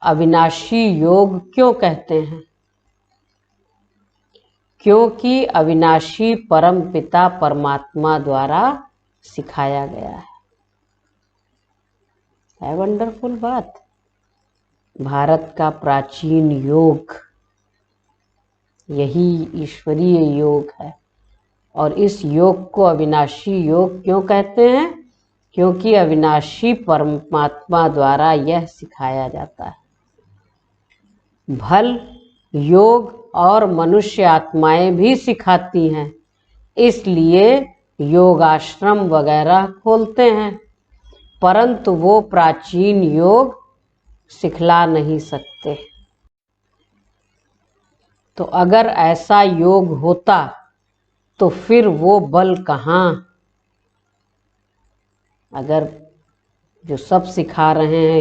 अविनाशी योग क्यों कहते हैं? क्योंकि अविनाशी परम पिता परमात्मा द्वारा सिखाया गया है वंडरफुल बात। भारत का प्राचीन योग यही ईश्वरीय योग है। और इस योग को अविनाशी योग क्यों कहते हैं? क्योंकि अविनाशी परमात्मा द्वारा यह सिखाया जाता है। भल योग और मनुष्य आत्माएं भी सिखाती हैं, इसलिए योगाश्रम वगैरह खोलते हैं, परंतु वो प्राचीन योग सिखला नहीं सकते। तो अगर ऐसा योग होता तो फिर वो बल कहाँ? अगर जो सब सिखा रहे हैं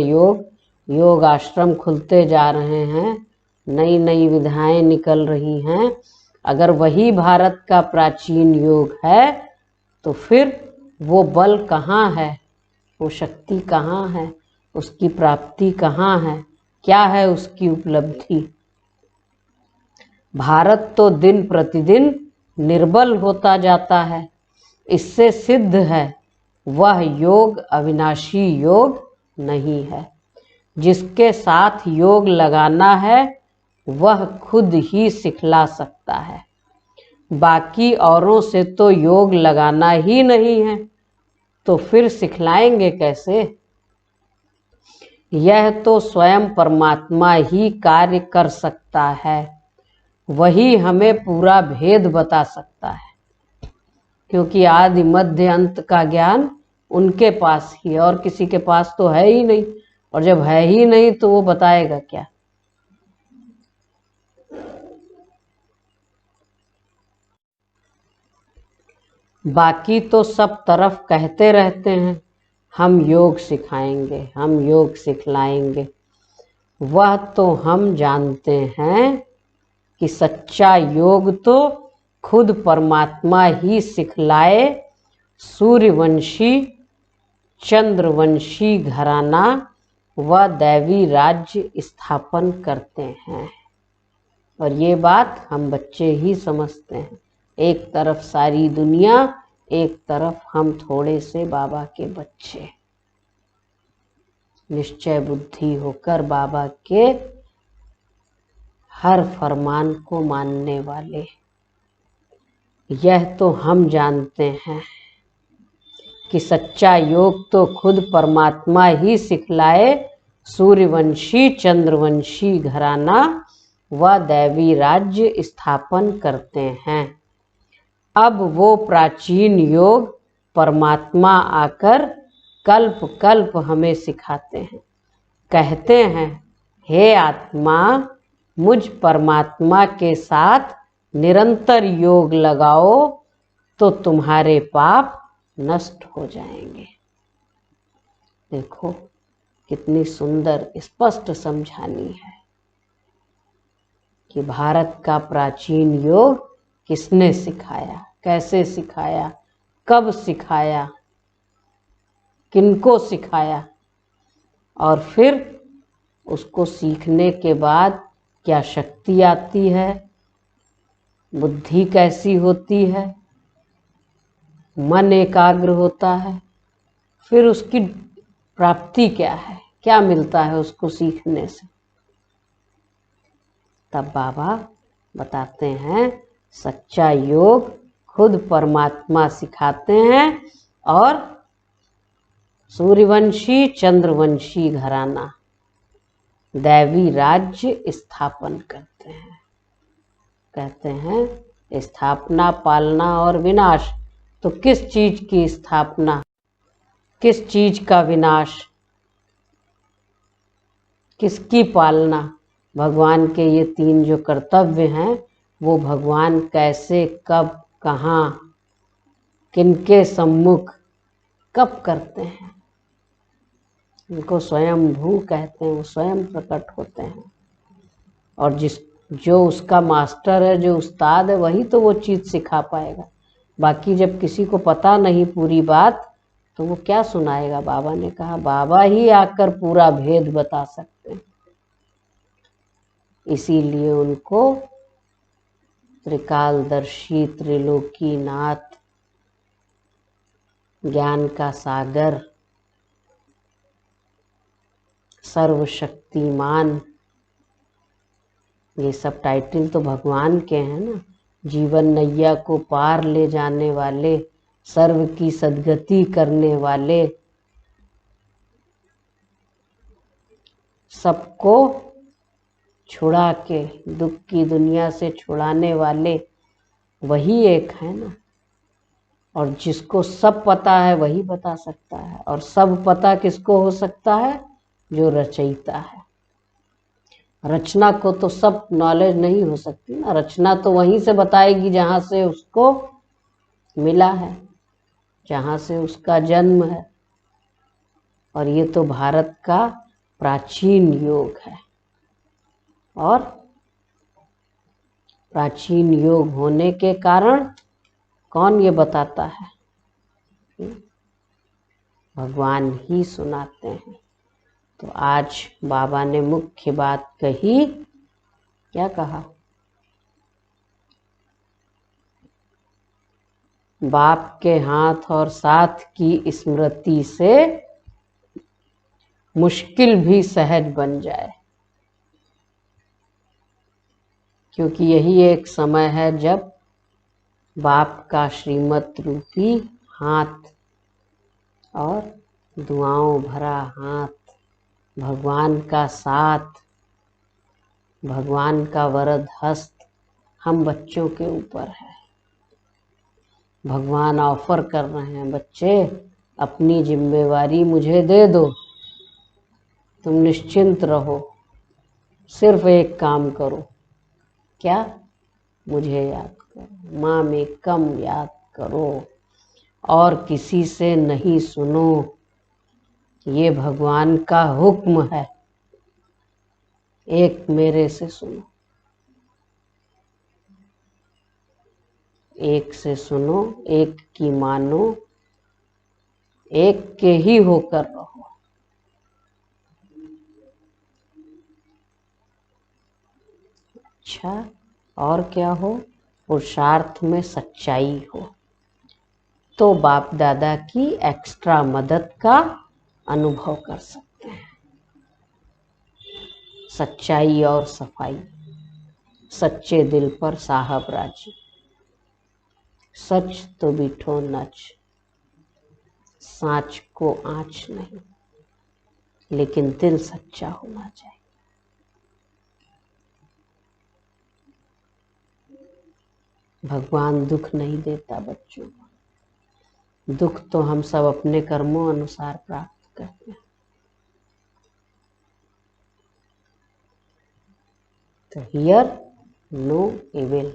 योग आश्रम खुलते जा रहे हैं, नई नई विधाएं निकल रही हैं, अगर वही भारत का प्राचीन योग है तो फिर वो बल कहाँ है, वो शक्ति कहाँ है, उसकी प्राप्ति कहाँ है, क्या है उसकी उपलब्धि? भारत तो दिन प्रतिदिन निर्बल होता जाता है। इससे सिद्ध है वह योग अविनाशी योग नहीं है। जिसके साथ योग लगाना है वह खुद ही सिखला सकता है। बाकी औरों से तो योग लगाना ही नहीं है, तो फिर सिखलाएंगे कैसे? यह तो स्वयं परमात्मा ही कार्य कर सकता है, वही हमें पूरा भेद बता सकता है। क्योंकि आदि मध्य अंत का ज्ञान उनके पास ही, और किसी के पास तो है ही नहीं। और जब है ही नहीं तो वो बताएगा क्या? बाकी तो सब तरफ कहते रहते हैं हम योग सिखाएंगे, हम योग सिखलाएंगे। वह तो हम जानते हैं कि सच्चा योग तो खुद परमात्मा ही सिखलाए। सूर्यवंशी चंद्रवंशी घराना व दैवी राज्य स्थापन करते हैं। और ये बात हम बच्चे ही समझते हैं। एक तरफ सारी दुनिया, एक तरफ हम थोड़े से बाबा के बच्चे, निश्चय बुद्धि होकर बाबा के हर फरमान को मानने वाले। यह तो हम जानते हैं कि सच्चा योग तो खुद परमात्मा ही सिखलाए। सूर्यवंशी चंद्रवंशी घराना व दैवी राज्य स्थापन करते हैं। अब वो प्राचीन योग परमात्मा आकर कल्प कल्प हमें सिखाते हैं। कहते हैं, हे आत्मा, मुझ परमात्मा के साथ निरंतर योग लगाओ तो तुम्हारे पाप नष्ट हो जाएंगे। देखो कितनी सुंदर स्पष्ट समझानी है कि भारत का प्राचीन योग किसने सिखाया, कैसे सिखाया, कब सिखाया, किनको सिखाया, और फिर उसको सीखने के बाद क्या शक्ति आती है, बुद्धि कैसी होती है, मन एकाग्र होता है, फिर उसकी प्राप्ति क्या है, क्या मिलता है उसको सीखने से। तब बाबा बताते हैं सच्चा योग खुद परमात्मा सिखाते हैं और सूर्यवंशी चंद्रवंशी घराना दैवी राज्य स्थापन करते हैं। कहते हैं स्थापना, पालना और विनाश। तो किस चीज की स्थापना, किस चीज का विनाश, किसकी पालना? भगवान के ये 3 जो कर्तव्य हैं वो भगवान कैसे, कब, कहाँ, किनके सम्मुख, कब करते हैं? उनको स्वयंभू कहते हैं, वो स्वयं प्रकट होते हैं। और जो उसका मास्टर है, जो उस्ताद है, वही तो वो चीज़ सिखा पाएगा। बाकी जब किसी को पता नहीं पूरी बात तो वो क्या सुनाएगा? बाबा ने कहा बाबा ही आकर पूरा भेद बता सकते हैं। इसीलिए उनको त्रिकालदर्शी, त्रिलोकीनाथ, ज्ञान का सागर, सर्वशक्तिमान, ये सब टाइटल तो भगवान के हैं ना। जीवन नैया को पार ले जाने वाले, सर्व की सद्गति करने वाले, सबको छुड़ा के दुख की दुनिया से छुड़ाने वाले वही एक है ना। और जिसको सब पता है वही बता सकता है। और सब पता किसको हो सकता है? जो रचयिता है। रचना को तो सब नॉलेज नहीं हो सकती ना। रचना तो वहीं से बताएगी जहाँ से उसको मिला है, जहाँ से उसका जन्म है। और ये तो भारत का प्राचीन योग है। और प्राचीन योग होने के कारण कौन ये बताता है? भगवान ही सुनाते हैं। तो आज बाबा ने मुख्य बात कही, क्या कहा? बाप के हाथ और साथ की स्मृति से मुश्किल भी सहज बन जाए। क्योंकि यही एक समय है जब बाप का श्रीमत रूपी हाथ और दुआओं भरा हाथ, भगवान का साथ, भगवान का वरद हस्त हम बच्चों के ऊपर है। भगवान ऑफर कर रहे हैं, बच्चे अपनी जिम्मेवारी मुझे दे दो, तुम निश्चिंत रहो, सिर्फ एक काम करो। क्या? मुझे याद करो, माँ में कम याद करो और किसी से नहीं सुनो। ये भगवान का हुक्म है, एक मेरे से सुनो। एक से सुनो, एक की मानो, एक के ही होकर रहो। अच्छा, और क्या हो? पुरुषार्थ में सच्चाई हो तो बाप दादा की एक्स्ट्रा मदद का अनुभव कर सकते हैं। सच्चाई और सफाई, सच्चे दिल पर साहब राजी, सच तो बिठो नच, साँच को आँच नहीं, लेकिन दिल सच्चा होना चाहिए। भगवान दुख नहीं देता बच्चों को। दुख तो हम सब अपने कर्मों अनुसार प्राप्त करते हैं। तो हियर नो इविल,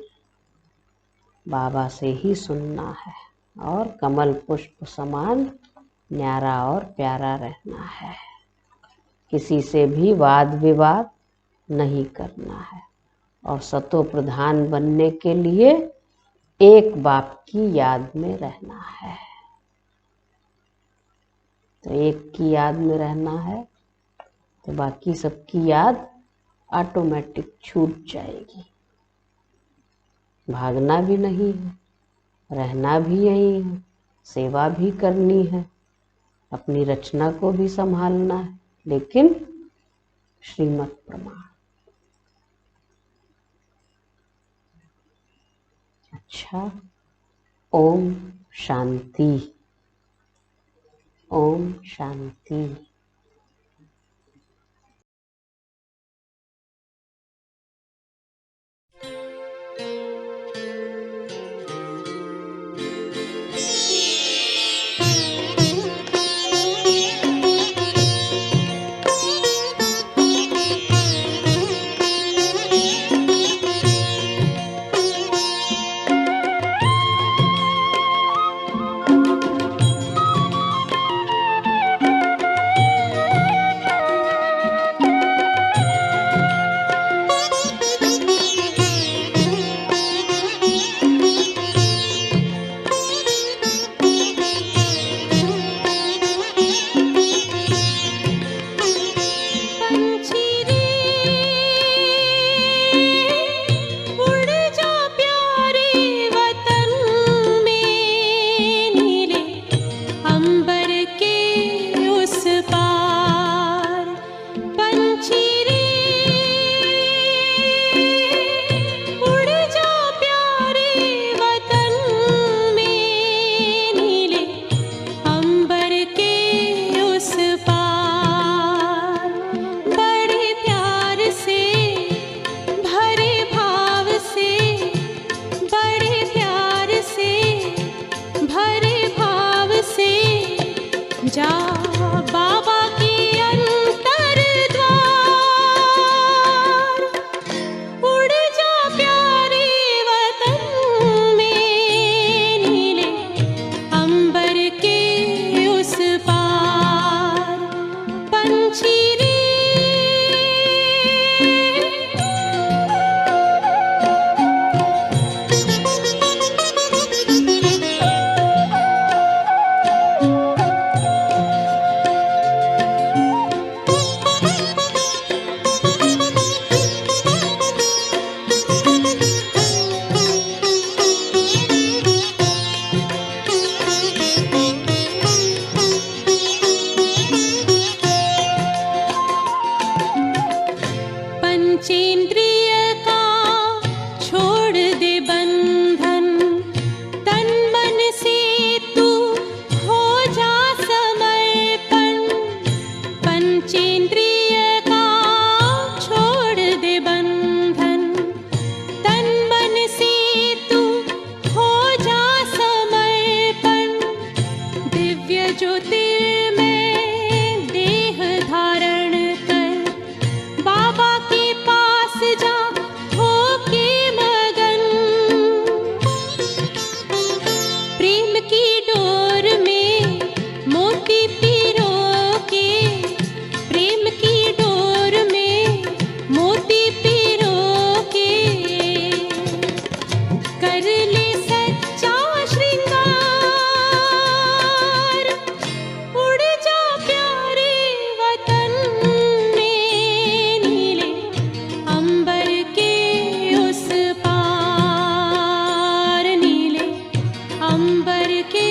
बाबा से ही सुनना है और कमल पुष्प समान न्यारा और प्यारा रहना है। किसी से भी वाद विवाद नहीं करना है और सतो प्रधान बनने के लिए एक बाप की याद में रहना है। तो एक की याद में रहना है तो बाकी सबकी याद ऑटोमेटिक छूट जाएगी। भागना भी नहीं है, रहना भी यही है, सेवा भी करनी है, अपनी रचना को भी संभालना है, लेकिन श्रीमत प्रमाण। अच्छा, ओम शांति। ओम शांति। जा बाबा के अंतर द्वार, उड़ जा प्यारे वतन में, नीले अंबर के उस पार। पंछी रे पंचेंद्रिय का छोड़ दे बंधन, तन मन से तू हो जा समर्पण। पंचेंद्रिय का छोड़ दे बंधन, तन मन से तू हो जा समर्पण। दिव्य ज्योतिर्मय देह धारण कर, बाबा के पास जा होके मगन। प्रेम की डोर में मोती पिरो के, प्रेम की डोर में मोती पिरो के, कर ले सच्चा श्रृंगार। उड़ जा प्यारे वतन में, नीले अंबर के उस पार, नीले अंबर के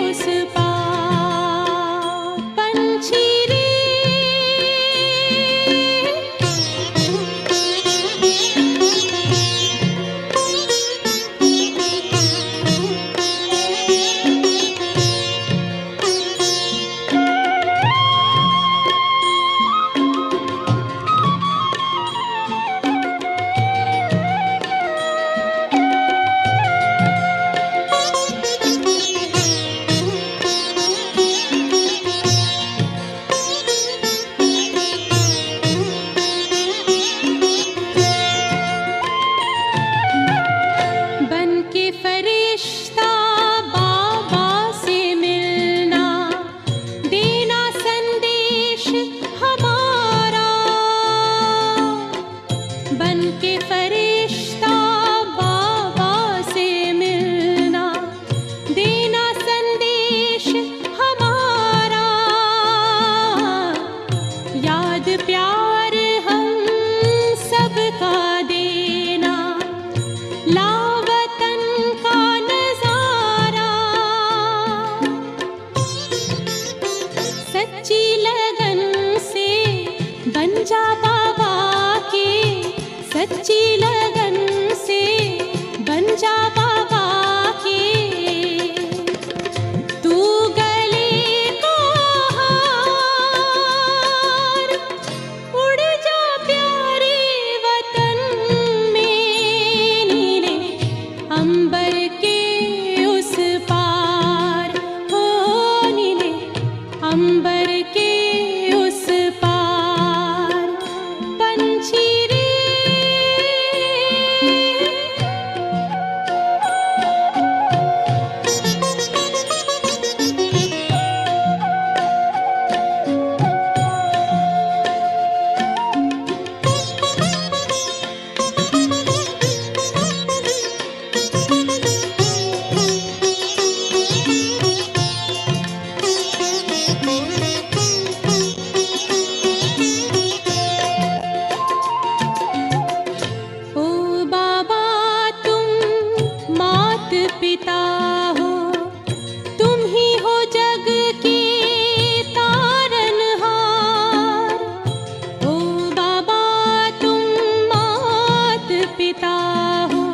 उस पार। पंछी रे बन के फरिश्ता बाबा से मिलना, देना संदेश हमारा। बन के फरिश्ता बाबा से मिलना, देना संदेश हमारा। याद प्यार हम सबका देना, लावतन का नजारा। अंबर के उस पार हो नीले अंबर के उस पार पंछी रे पिता हो तुम ही हो जग के तारनहार ओ बाबा तुम मात पिता हो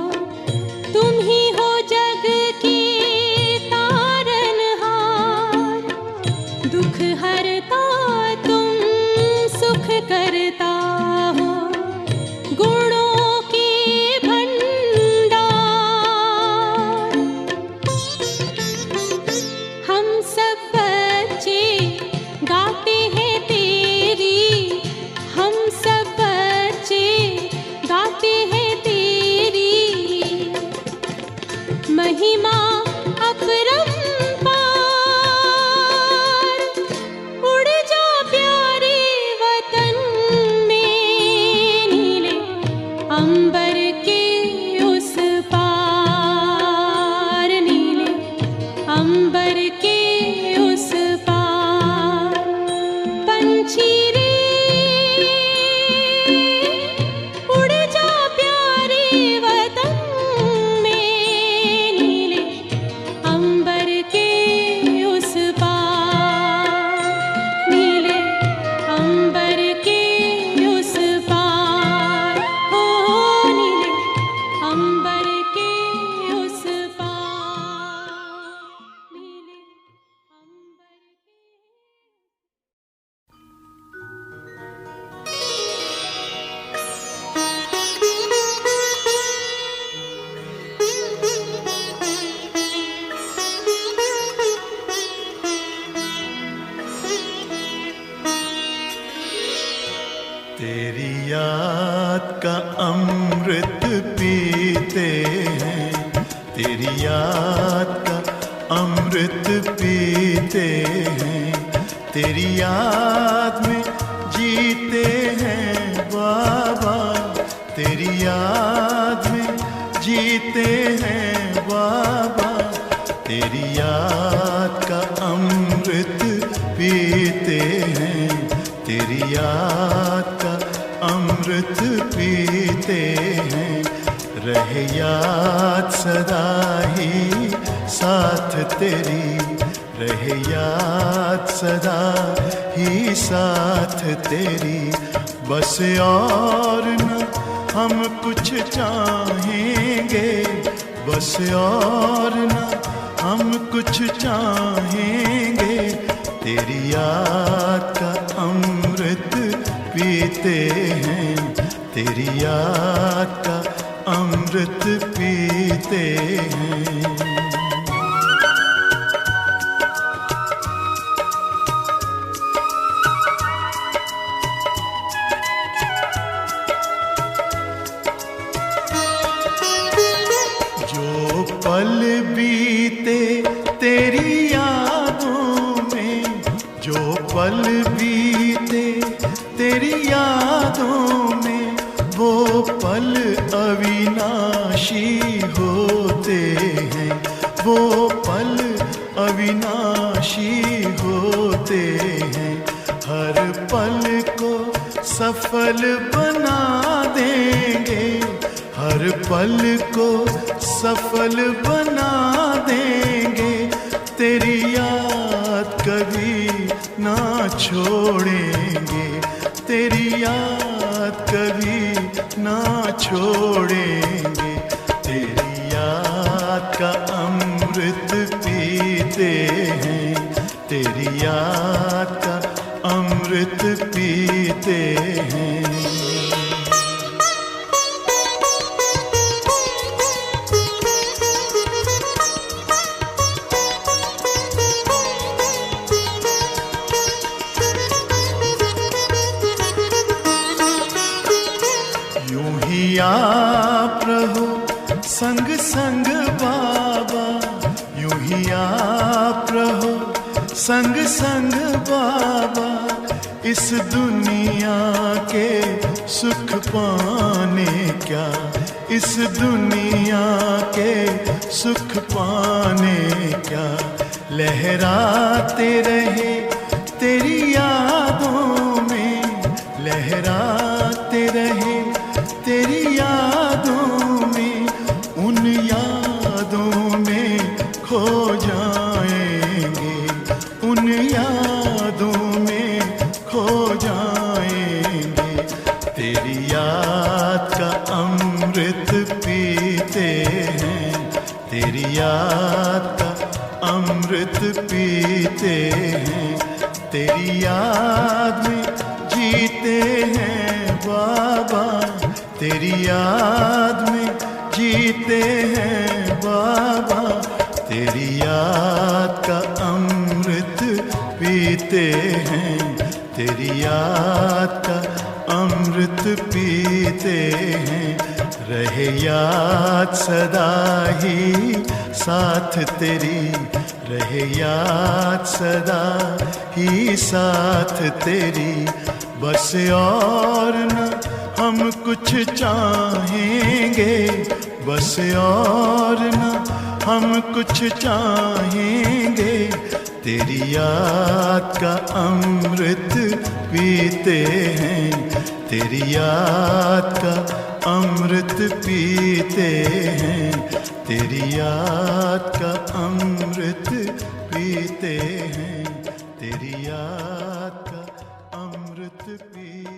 तुम ही हो जग के तारनहार दुख हरता तुम सुख करता हो गुणों के हम सब बच्चे गाते हैं तेरी हम सब बच्चे गाते हैं तेरी महिमा अपरंपार उड़ जा प्यारे वतन में नीले अंबर के उस पार नीले अंबर के उस पार पंछी रे उड़ जा प्यारे वतन में नीले अंबर के उस पार नीले अंबर के उस पार हो नीले अंबर के उस पार नीले अंबर के तेरी याद का अमृत पीते हैं, तेरी याद का अमृत पीते हैं, तेरी याद में जीते हैं बाबा, तेरी याद में जीते हैं बाबा, तेरी याद का अमृत पीते हैं, तेरी याद का अमृत पीते हैं, रहे याद सदा ही साथ तेरी, रहे याद सदा ही साथ तेरी, बस और न हम कुछ चाहेंगे, बस और न हम कुछ चाहेंगे, तेरी याद का अमृत पीते हैं, तेरी याद का अमृत पीते हैं। जो पल बीते तेरी यादों में, जो पल बीते तेरी यादों में, वो पल अविनाशी होते हैं, वो पल अविनाशी होते हैं, हर पल को सफल बना देंगे, हर पल को सफल बना देंगे, तेरी याद कभी ना छोड़ेंगे, तेरी याद कभी ना छोड़ेंगे, तेरी याद का अमृत पीते हैं, तेरी याद का अमृत पीते हैं। संग संग बाबा इस दुनिया के सुख पाने क्या, इस दुनिया के सुख पाने क्या, लहराते रहे तेरी यादों में, लहराते रहे तेरी यादों में, उन यादों में खो जाएंगे, उन यादों में खो जाएंगे। तेरी याद का अमृत पीते हैं, तेरी याद का अमृत पीते हैं, तेरी याद में जीते हैं बाबा, तेरी याद में जीते हैं बाबा, तेरी याद का अमृत पीते हैं, तेरी याद का अमृत पीते हैं। रहे याद सदा ही साथ तेरी, रहे याद सदा ही साथ तेरी, बस और न हम कुछ चाहेंगे, बस और न हम कुछ चाहेंगे, तेरी याद का अमृत पीते हैं, तेरी याद का अमृत पीते हैं, तेरी याद का अमृत पीते हैं, तेरी याद का अमृत पीते